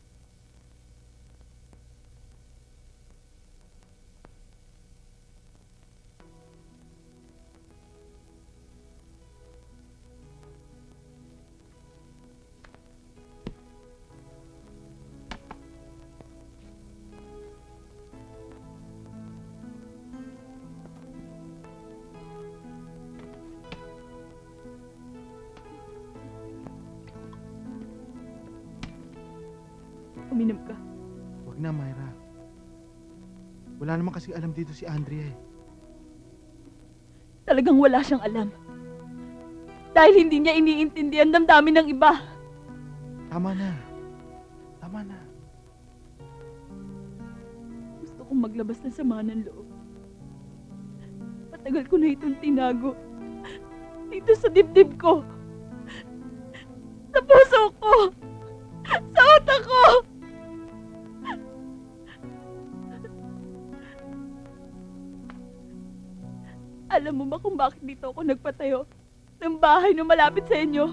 Uminom ka. Huwag na, Myra. Wala naman kasi alam dito si Andrea eh. Talagang wala siyang alam. Dahil hindi niya iniintindi ang damdamin ng iba. Tama na. Tama na. Gusto kong maglabas ng sama ng loob. Matagal ko na itong tinago. Dito sa dibdib ko. Sa puso ko. Sa utak ko. Alam mo ba kung bakit dito ako nagpatayo ng bahay na malapit sa inyo?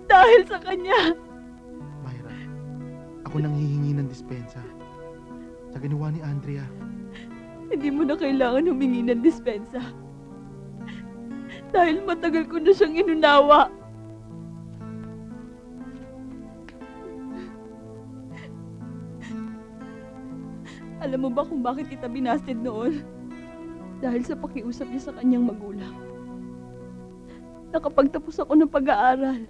Dahil sa kanya. Myra, ako nang hihingi ng dispensa. Sa ginawa ni Andrea. Hindi mo na kailangan humingi ng dispensa. Dahil matagal ko na siyang inunawa. Alam mo ba kung bakit kita binasted noon? Dahil sa pakiusap niya sa kanyang magulang. Nakapagtapos ako ng pag-aaral.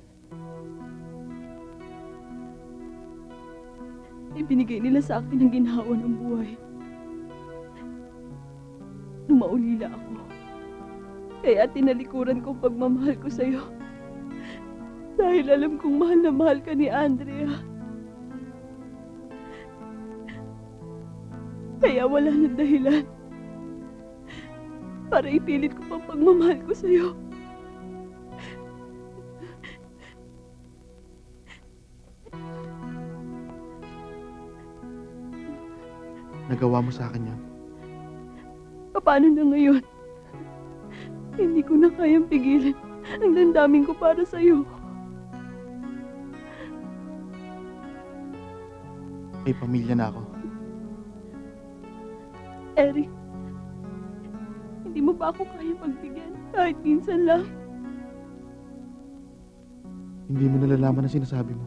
Ibinigay nila sa akin ang ginhawa ng buhay. Lumaulila ako. Kaya tinalikuran ko ang pagmamahal ko sa'yo. Dahil alam kong mahal na mahal ka ni Andrea. Kaya wala nang dahilan para ipilit ko pang pagmamahal ko sa'yo. Nagawa mo sa akin yan. Paano na ngayon? Hindi ko na kayang pigilan ang damdamin ko para sa'yo. May pamilya na ako. Eric, hindi mo ba ako kaya pagbigyan kahit minsan lang? Hindi mo nalalaman ang sinasabi mo.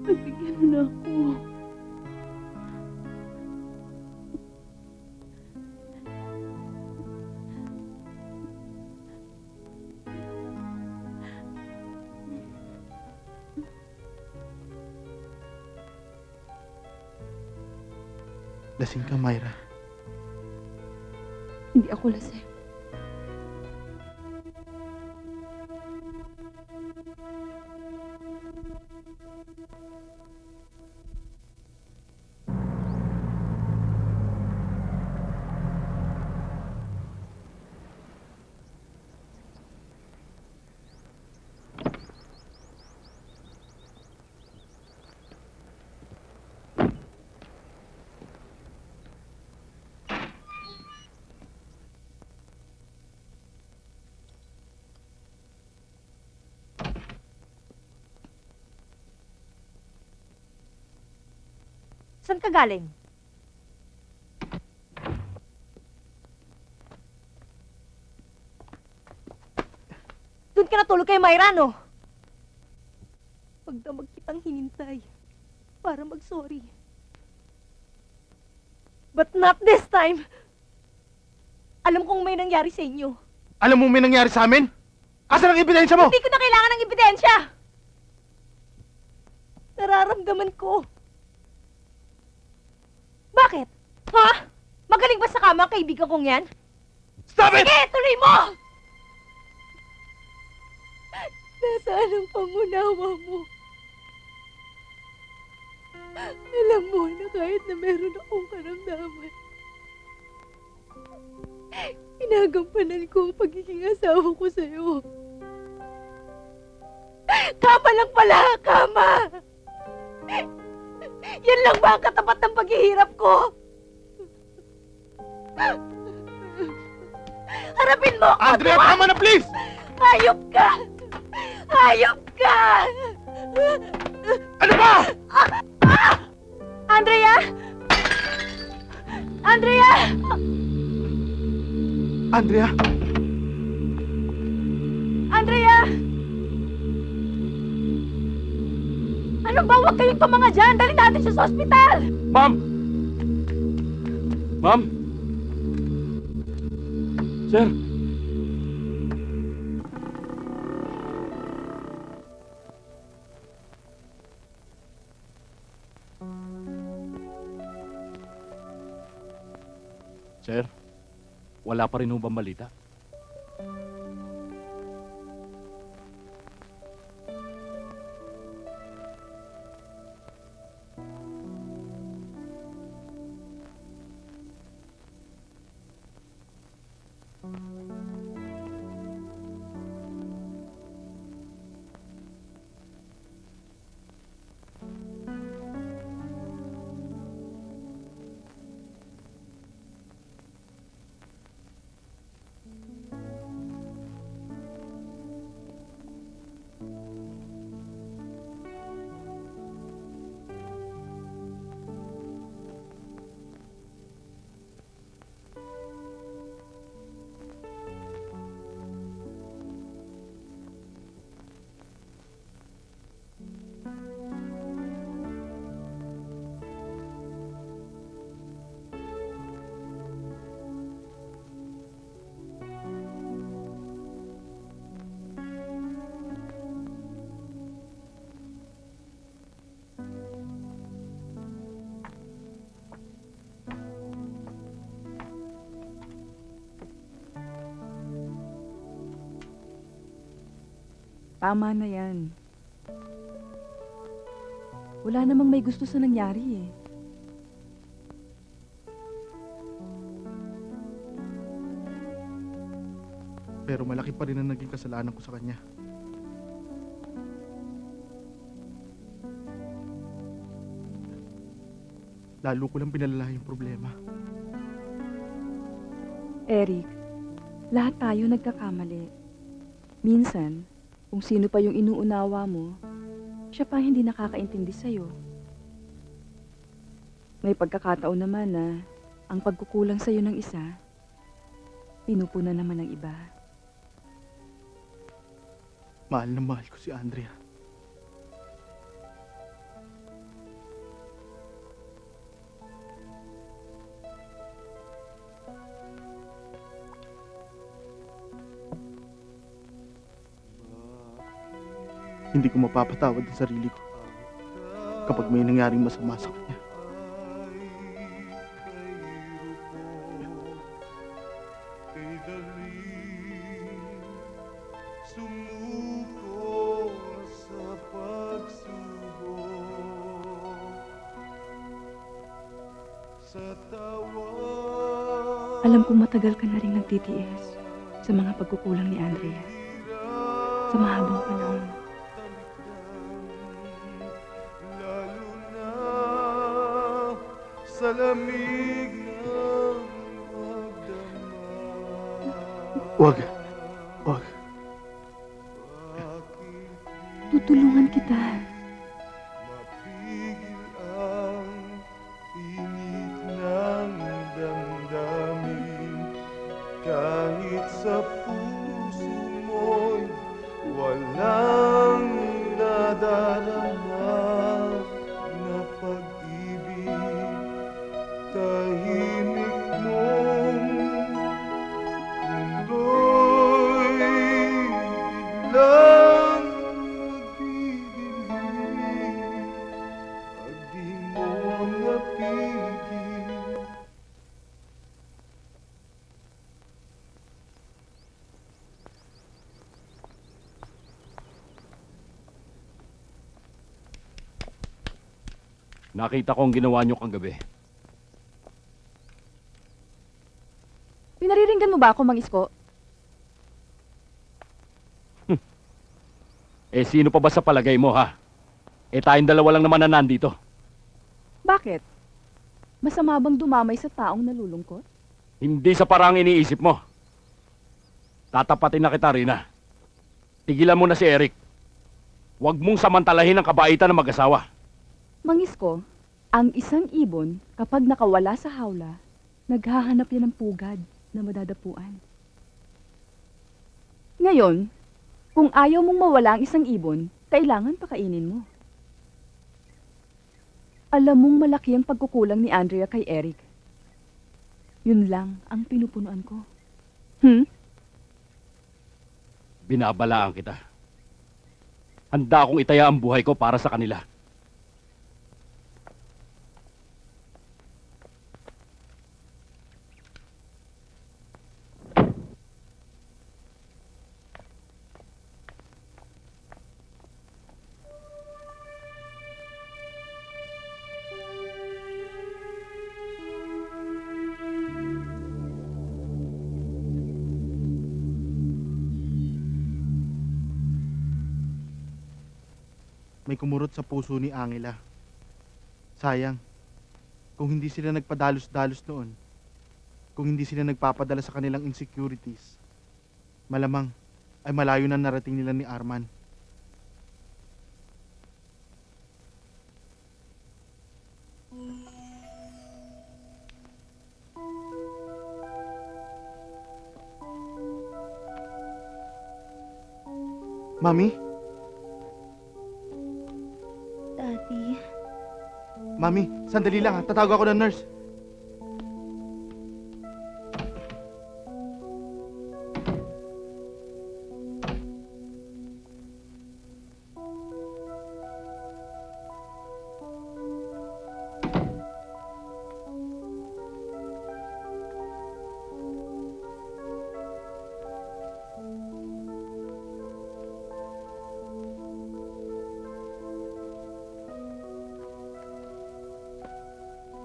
Pagbigyan mo na ako. Lasing ka, Myra. Hindi ako lasing. Saan ka galing? Doon ka natulog kay Myra, no? Pagdamag kitang hinintay para mag-sorry. But not this time. Alam kong may nangyari sa inyo. Alam mo may nangyari sa amin? Asan ang ebidensya mo? Hindi ko na kailangan ng ebidensya. Nararamdaman ko. Bakit? Ha? Magaling ba sa kama ang kaibigan kong yan? Stop it! Sige, tuloy mo! Nasaan ang pangunawa mo? Alam mo na kahit na meron akong karamdaman, inagampanan ko ang pagiging asawa ko sa'yo. Kama lang pala, kama! Yan lang ba ang katapat ng paghihirap ko? Harapin mo ako! Andrea, tama na please! Hayop ka! Hayop ka! Ano ba? Andrea! Andrea! Andrea? Andrea! Ano ba? Huwag kayong tumanga dyan! Dali natin siya sa ospital! Ma'am! Ma'am! Sir! Sir, wala pa rin ho bang balita? Tama na yan. Wala namang may gusto sa nangyari eh. Pero malaki pa rin ang naging kasalanan ko sa kanya. Lalo ko lang pinalala yung problema. Eric, lahat tayo nagkakamali. Minsan, kung sino pa yung inuunawa mo, siya pa hindi nakakaintindi sa'yo. May pagkakataon naman na ang pagkukulang sa'yo ng isa, pinupuna naman ng iba. Mahal na mahal ko si Andrea. Hindi ko mapapatawad ang sarili ko kapag may nangyaring masama sa kanya. Alam kong matagal ka na rin nagtitiis sa mga pagkukulang ni Andrea. Sa mahabang panahon. Sa lamig ng Wag. Wag. Tutulungan kita. mapigil ang init ng damdamin. Kahit sa puso mo'y walang nadarama na pag-ibig. Tahimik mong mundo'y biglang magdidilim pag di mo napigil. Nakita ko ang ginawa niyo kanggabi. Pinariringgan mo ba ako, Mang Isko? Eh sino pa ba sa palagay mo ha? Eh tayong dalawa lang naman na nandito. Bakit? Masama bang dumamay sa taong nalulungkot? Hindi sa parang iniisip mo. Tatapatin na kita, Rina. Tigilan mo na si Eric. Huwag mong samantalahin ang kabaitan ng mag-asawa. Mangis ko, ang isang ibon, kapag nakawala sa hawla, naghahanap yan ng pugad na madadapuan. Ngayon, kung ayaw mong mawala ang isang ibon, kailangan pakainin mo. Alam mong malaki ang pagkukulang ni Andrea kay Eric. Yun lang ang pinupunuan ko. Binabalaan kita. Handa akong itaya ang buhay ko para sa kanila. May kumurot sa puso ni Angela. Sayang, kung hindi sila nagpadalos-dalos noon, kung hindi sila nagpapadala sa kanilang insecurities, malamang ay malayo na narating nila ni Arman. Mami? Daddy. Mami, sandali lang ha. Tatawag ako ng nurse.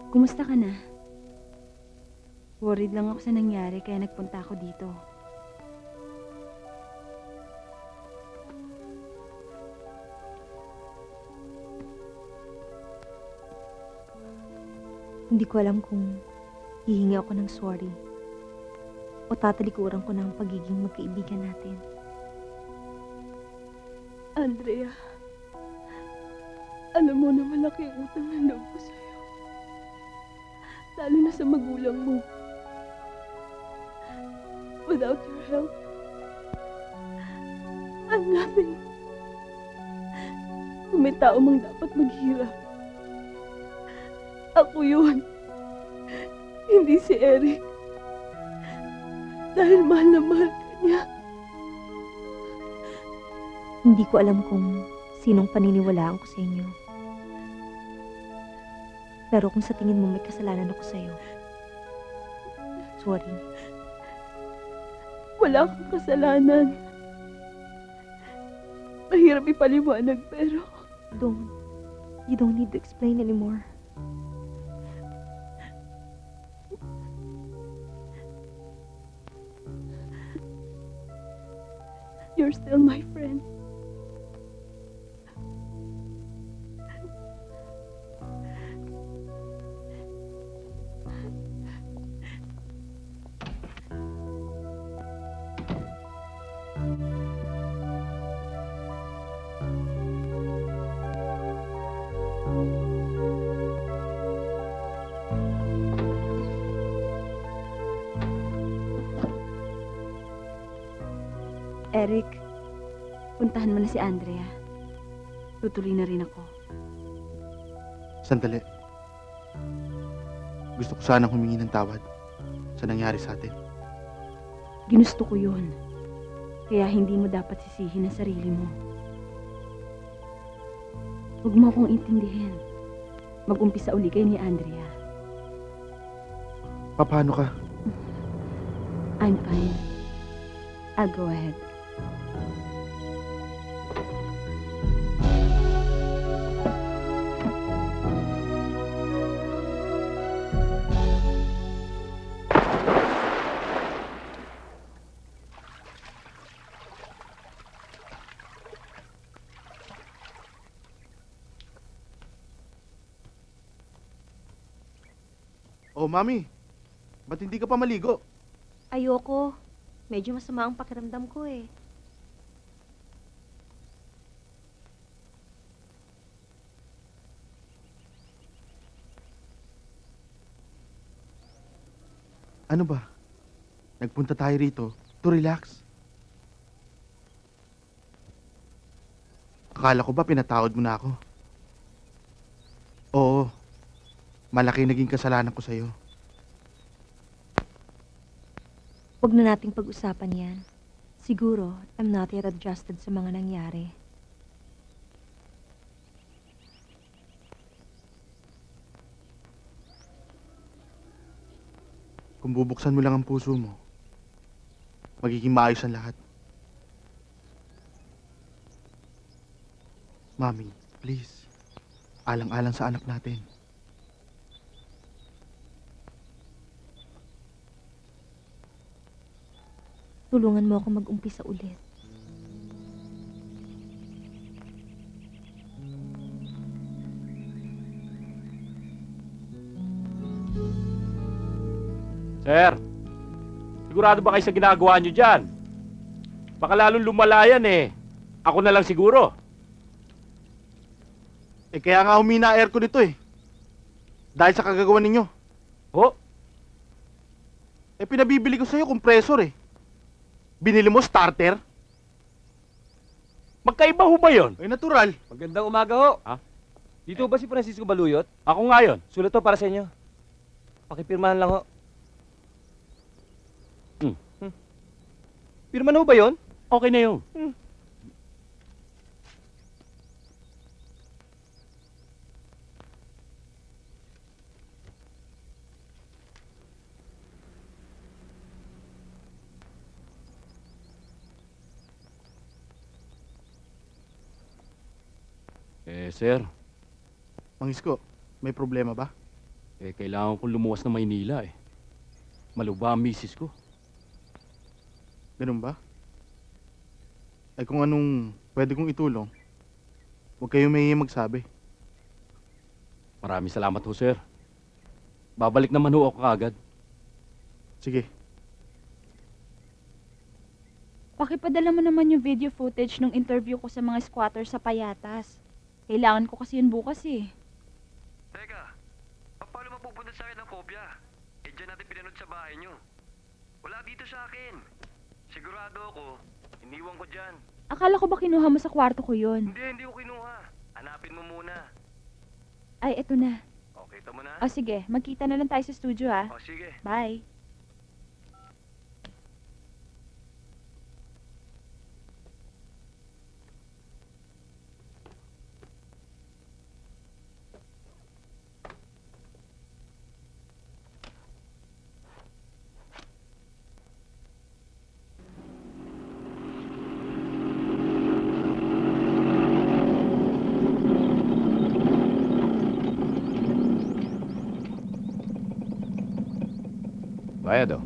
Kumusta ka na? Worried lang ako sa nangyari kaya nagpunta ako dito. Hindi ko alam kung hihingi ako ng sorry o tatalikuran ko ng pagiging magkaibigan natin. Andrea, alam mo na malaki ang utang na loob ko sa'yo. Lalo na sa magulang mo. Without your help, I'm nothing. Kung may tao mang dapat maghirap, ako yun. Hindi si Eric. Dahil mahal na mahal ka niya. Hindi ko alam kung sinong paniniwalaan ko sa inyo. Pero kung sa tingin mo may kasalanan ako sa'yo, sorry. Wala kang kasalanan. Mahirap ipaliwanag pero... You don't need to explain anymore. You're still my friend. Eric, puntahan mo na si Andrea. Tutuloy na rin ako. Sandali. Gusto ko sanang humingi ng tawad sa nangyari sa atin. Ginusto ko yun. Kaya hindi mo dapat sisihin ang sarili mo. Huwag mo akong intindihin. Mag-umpisa uli kayo ni Andrea. Paano ka? I'm fine. I'll go ahead. Oh, Mami. Ba't hindi ka pa maligo? Ayoko. Medyo masama ang pakiramdam ko eh. Ano ba? Nagpunta tayo rito to relax. Akala ko ba pinatawad mo na ako? Oo. Malaki naging kasalanan ko sa'yo. Huwag na nating pag-usapan yan. Siguro, I'm not yet adjusted sa mga nangyari. Kung bubuksan mo lang ang puso mo, magiging maayos ang lahat. Mami, please. Alang-alang sa anak natin. Tulungan mo ako mag-umpisa ulit. Sir, sigurado ba kayo sa ginagawa nyo dyan? Baka lalong lumala yan eh. Ako na lang siguro. Eh kaya nga humina aircon nito eh. Dahil sa kagagawa ninyo. Oh, Eh pinabibili ko sa'yo compressor eh. Binili mo starter? magkaiba ho ba yun? Eh natural. Magandang umaga ho. Ha? Dito ba si Francisco Baluyot? Ako nga yun. Sulat to para sa inyo. Pakipirmahan lang ho. Pirma na ho ba yun? Okay na yun. Sir, Mangisko, may problema ba? kailangan kong lumuwas ng Maynila eh. Maluba ang misis ko. Ganun ba? Ay kung anong pwede kong itulong, huwag kayo may magsabi. Maraming salamat ho, sir. Babalik naman ho ako kaagad. Sige. Pakipadala mo naman yung video footage ng interview ko sa mga squatter sa Payatas. Kailangan ko kasi yun bukas eh. Teka, paano mapupunta sa akin ng kopya? Eh, dyan natin pinanood sa bahay nyo. Wala dito sa akin. Sigurado ako, iniwan ko dyan. Akala ko ba kinuha mo sa kwarto ko yun? Hindi ko kinuha. Hanapin mo muna. Ay, eto na. Okay, ito mo na? O sige, magkita na lang tayo sa studio ah. O, sige. Bye. Bayad oh.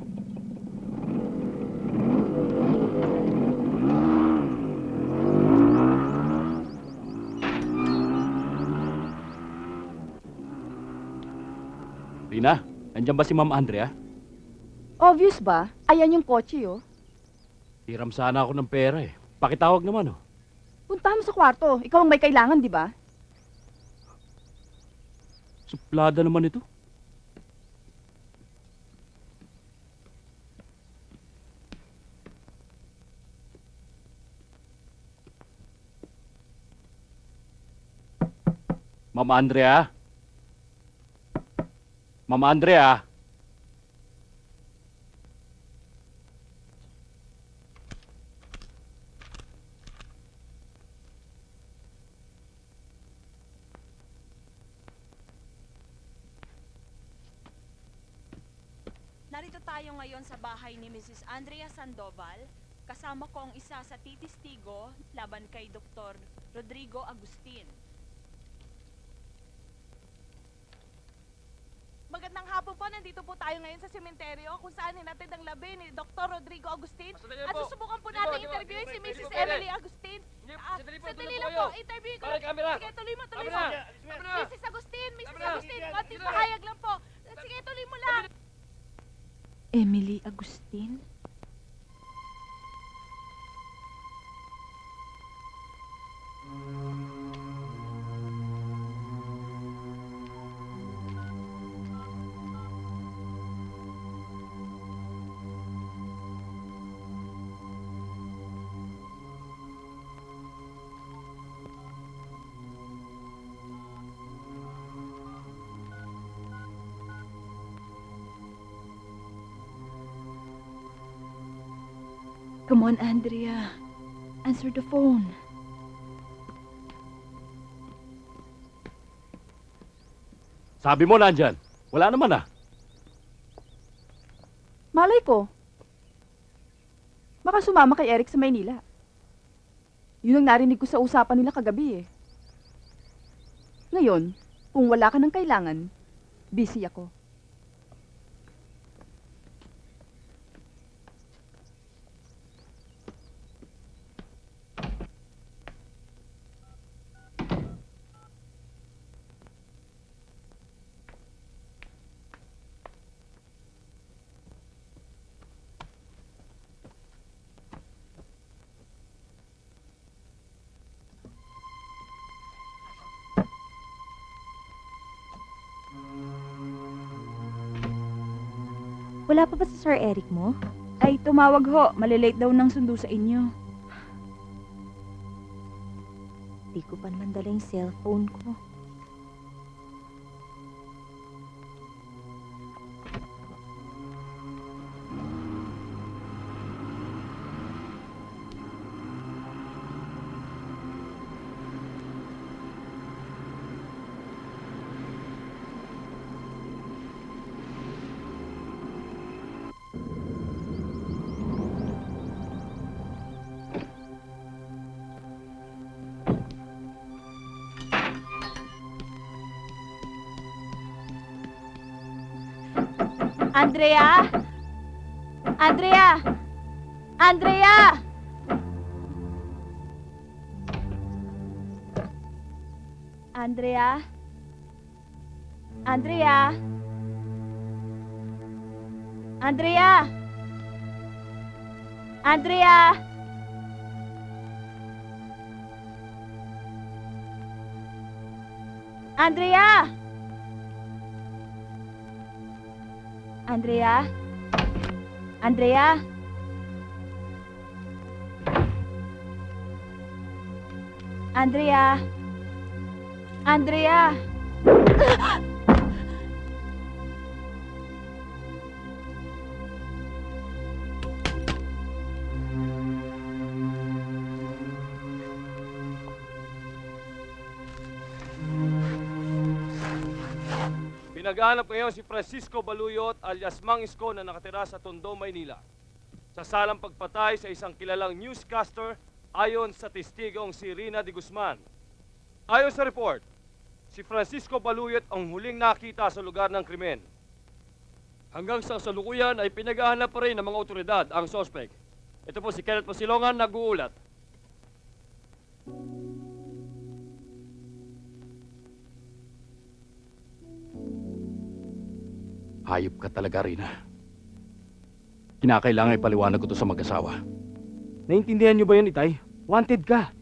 Rina, nandiyan ba si Ma'am Andrea? Obvious ba? Ayan yung kotse, oh. Hiram sana ako ng pera eh. Pakitawag naman oh. Puntahan mo sa kwarto. Ikaw ang may kailangan, di ba? Suplada naman ito. Ma'am Andrea? Ma'am Andrea? Narito tayo ngayon sa bahay ni Mrs. Andrea Sandoval. Kasama ko ang isa sa titistigo laban kay Dr. Rodrigo Agustin. Magandang hapon po. Nandito po tayo ngayon sa sementeryo kung saan hinatid ang labi ni Dr. Rodrigo Agustin. At susubukan po natin interviewin si Mrs. Emily Agustin. Sandali lang po. Interviewin ko. Sige, tuloy mo. Mrs. Agustin, konting pahayag lang po. Sige, tuloy Ituloy mo lang! Emily Agustin? Come on, Andrea. Answer the phone. Sabi mo nandyan. Wala naman ah. Malay ko. Baka sumama kay Eric sa Maynila. Yun ang narinig ko sa usapan nila kagabi eh. Ngayon, kung wala ka ng kailangan, busy ako. Wala pa ba si Sir Eric mo? Ay, tumawag ho. Malilate daw ng sundo sa inyo. Di ko pa naman dala yung cellphone ko. Andrea! Andrea! Andrea! Andrea? Andrea? Andrea? Andrea? Andrea? Andrea? Andrea? Andrea? Andrea? Pinaghahanap ngayon si Francisco Baluyot alias Mang Isko na nakatira sa Tondo, Maynila. Sa salang pagpatay sa isang kilalang newscaster ayon sa testigong si Rina de Guzman. Ayon sa report, si Francisco Baluyot ang huling nakita sa lugar ng krimen. Hanggang sa salukuyan ay pinaghahanap pa rin ng mga otoridad ang sospek. Ito po si Kenneth Pasilongan nag-uulat. Hayop ka talaga, Rina. Kinakailangan ipaliwanag ko to sa mag-asawa. Naintindihan niyo ba yun, Itay? Wanted ka.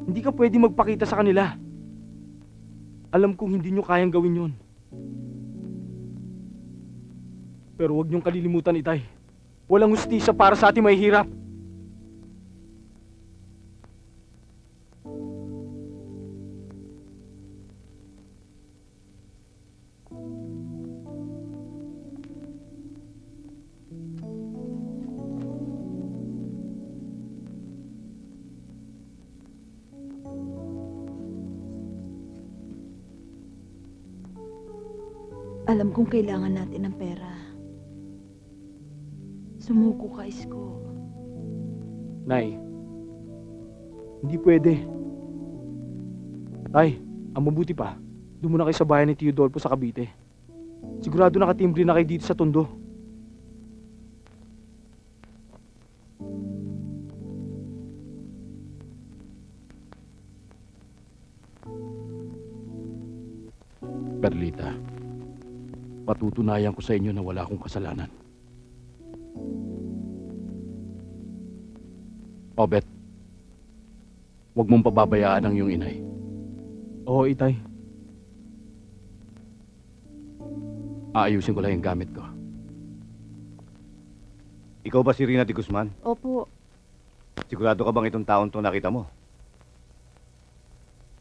Hindi ka pwede magpakita sa kanila. Alam kong hindi niyo kayang gawin yun. Pero huwag niyong kalilimutan, Itay. Walang hustisya para sa ating mahihirap. Alam kong kailangan natin ng pera. Sumuko ka, Isko. Nay, hindi pwede. Tay, ang mabuti pa, doon muna kayo sa bayan ni Teodolfo sa Cavite. Sigurado nakatimbre na kayo dito sa Tondo. Perlita, Patutunayan ko sa inyo na wala akong kasalanan. Obet, huwag mong pababayaan ang iyong inay. Oo, Itay. Aayusin ko lang yung gamit ko. Ikaw ba si Rina de Guzman? Opo. Sigurado ka bang itong taon to nakita mo?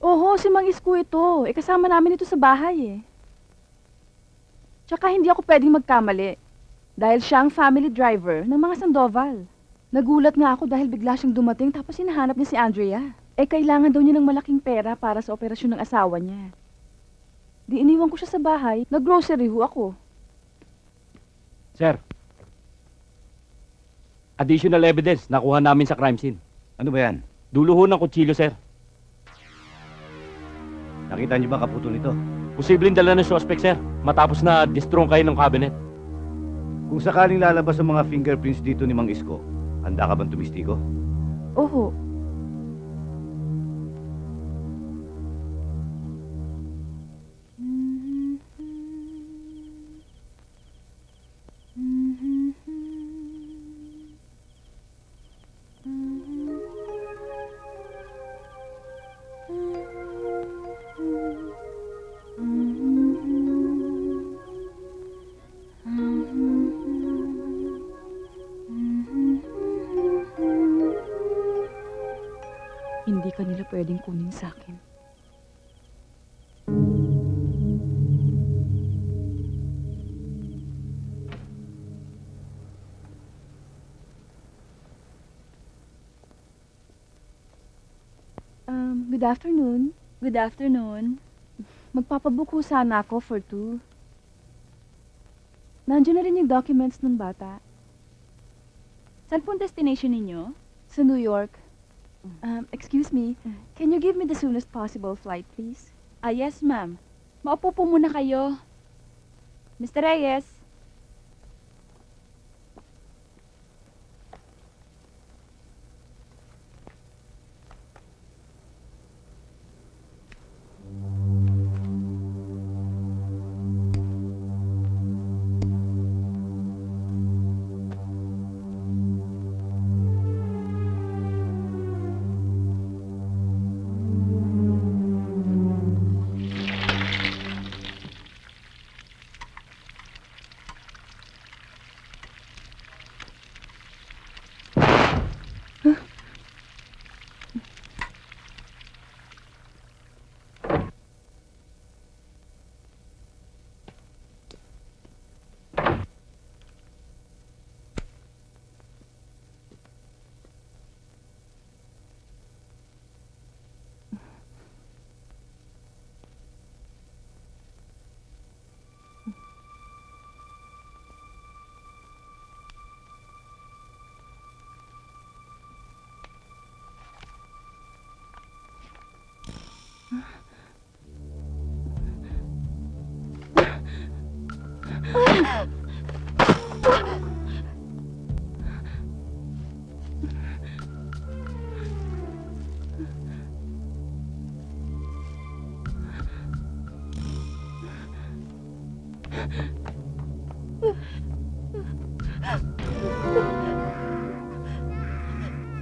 Oho, si Mang Isko ito. Kasama namin ito sa bahay eh. Tsaka hindi ako pwedeng magkamali. Dahil siya ang family driver ng mga Sandoval. Nagulat nga ako dahil bigla siyang dumating tapos hinahanap niya si Andrea. Kailangan daw niya ng malaking pera para sa operasyon ng asawa niya. Di iniwan ko siya sa bahay, nag-grocery ho ako. Sir, additional evidence nakuha namin sa crime scene. Ano ba yan? Dulo ho ng kutsilyo, sir. Nakita niyo ba kaputo nito? Posibleng dala ng suspect, sir. Matapos na distrong kayo ng cabinet. Kung sakaling lalabas ang mga fingerprints dito ni Mang Isko, handa ka bang tumistigo? Oho. Hindi ka nila pwedeng kunin sa akin. Good afternoon. Good afternoon. Magpapabuko sana ako for 2. Nandiyan na rin yung documents ng bata. Saan po ang destination ninyo? Sa New York. Excuse me, can you give me the soonest possible flight, please? Yes, ma'am. Maupo po muna kayo. Mr. Reyes.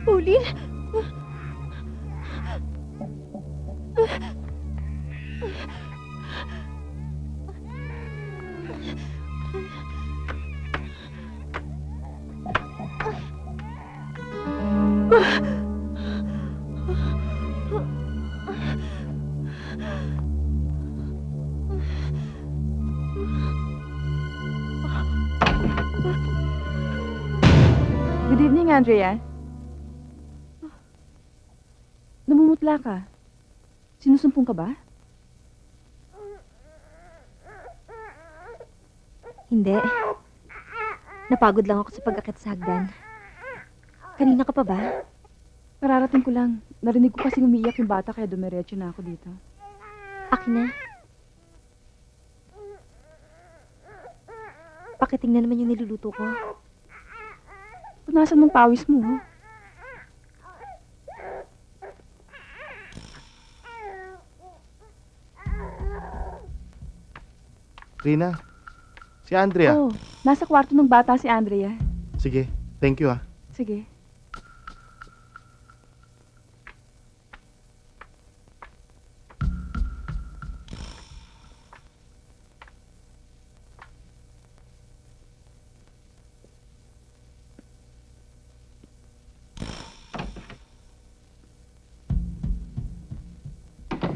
Pauline! Good evening, Andrea. Namumutla ka. Sinusumpong ka ba? Hindi. Napagod lang ako sa pag-akit sa hagdan. Kanina ka pa ba? Kararating ko lang. Narinig ko kasing umiiyak yung bata kaya dumiretso na ako dito. Akin na. Pakitingnan naman yung niluluto ko. Punasan mong pawis mo, oh. Rina, Si Andrea. Oh, nasa kwarto ng bata si Andrea. Sige, thank you ah. Sige.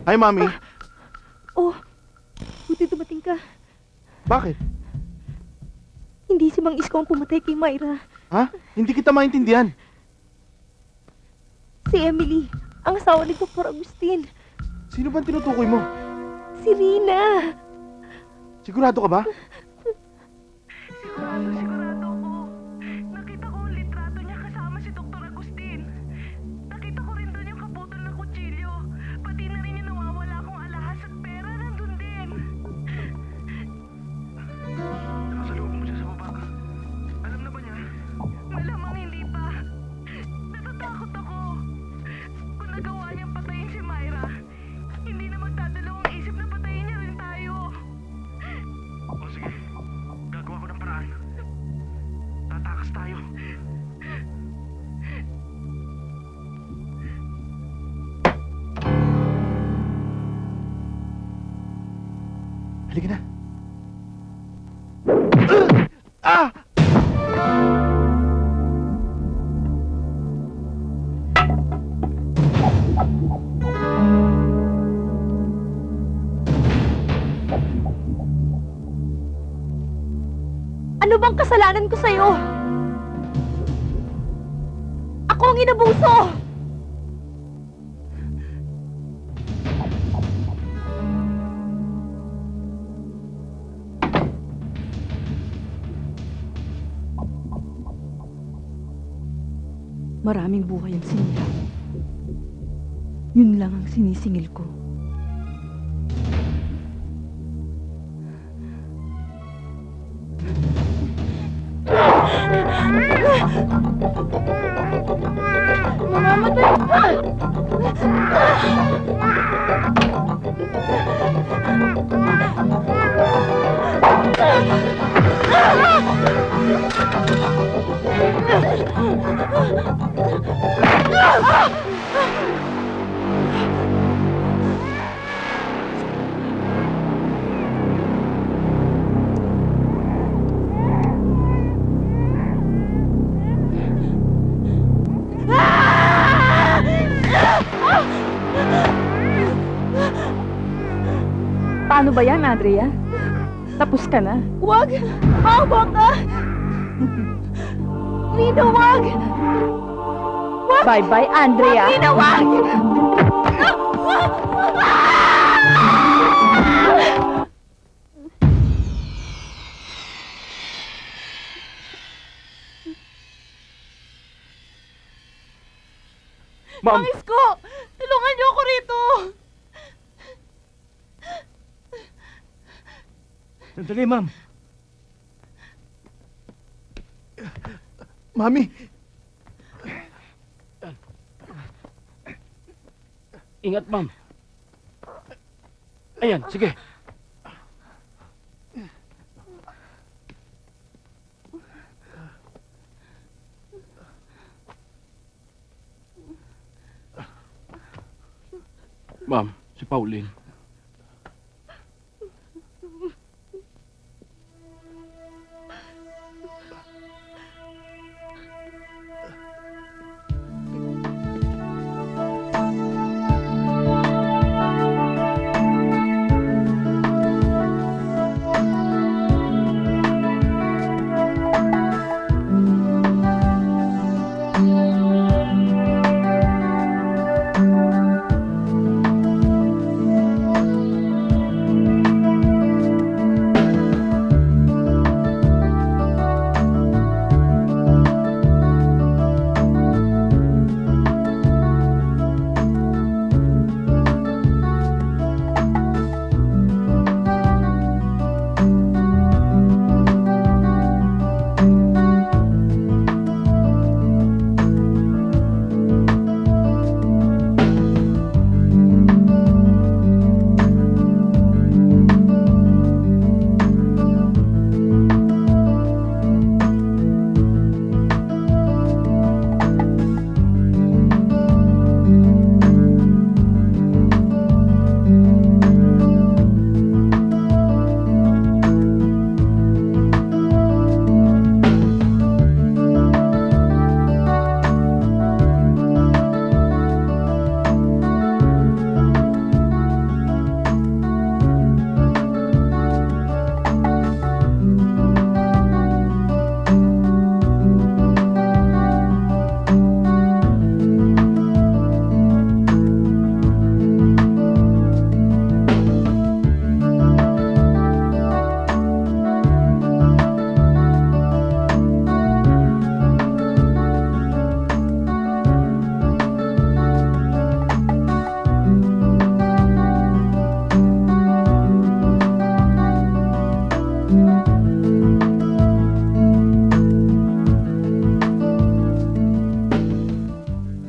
Hi, Mami. Oh, buti dumating ka. Bakit? Hindi si Mang Isko ang pumatay kay Myra. Ha? Hindi kita maintindihan. Si Emily, ang asawa ni Dr. Agustin. Sino bang tinutukoy mo? Si Rina. Sigurado ka ba? Sigurado ako. Nakita ko ang litrato niya kasama si Dr. Agustin. Nakita ko rin doon yung kaputol ng kutsilyo. Pati na rin yung nawawala kong alahas at pera nandun din. Nakasalubong mo siya sa baba. Alam na ba niya? Malamang hindi pa. Natatakot ako. Kung nagawa niyang patayin si Myra, hindi na magdadalawang isip na patayin niya rin tayo. O sige, gagawa ko ng paraan. Tatakas tayo. Halika na. Ah! Ano bang kasalanan ko sa'yo? Ako ang inabuso! Maraming buhay ang sinira. Yun lang ang sinisingil ko. Mamamatay ka! Paano ba yan, Andrea? Tapos ka na. Wag! Maawa ka! Rina, wag! Bye-bye, Andrea. Rina, wag! Ma'am! Mang Isko! Tulungan niyo ako rito! Sandali, ma'am. Mami! Ingat, ma'am. Ayan, sige. Ma'am, si Pauline.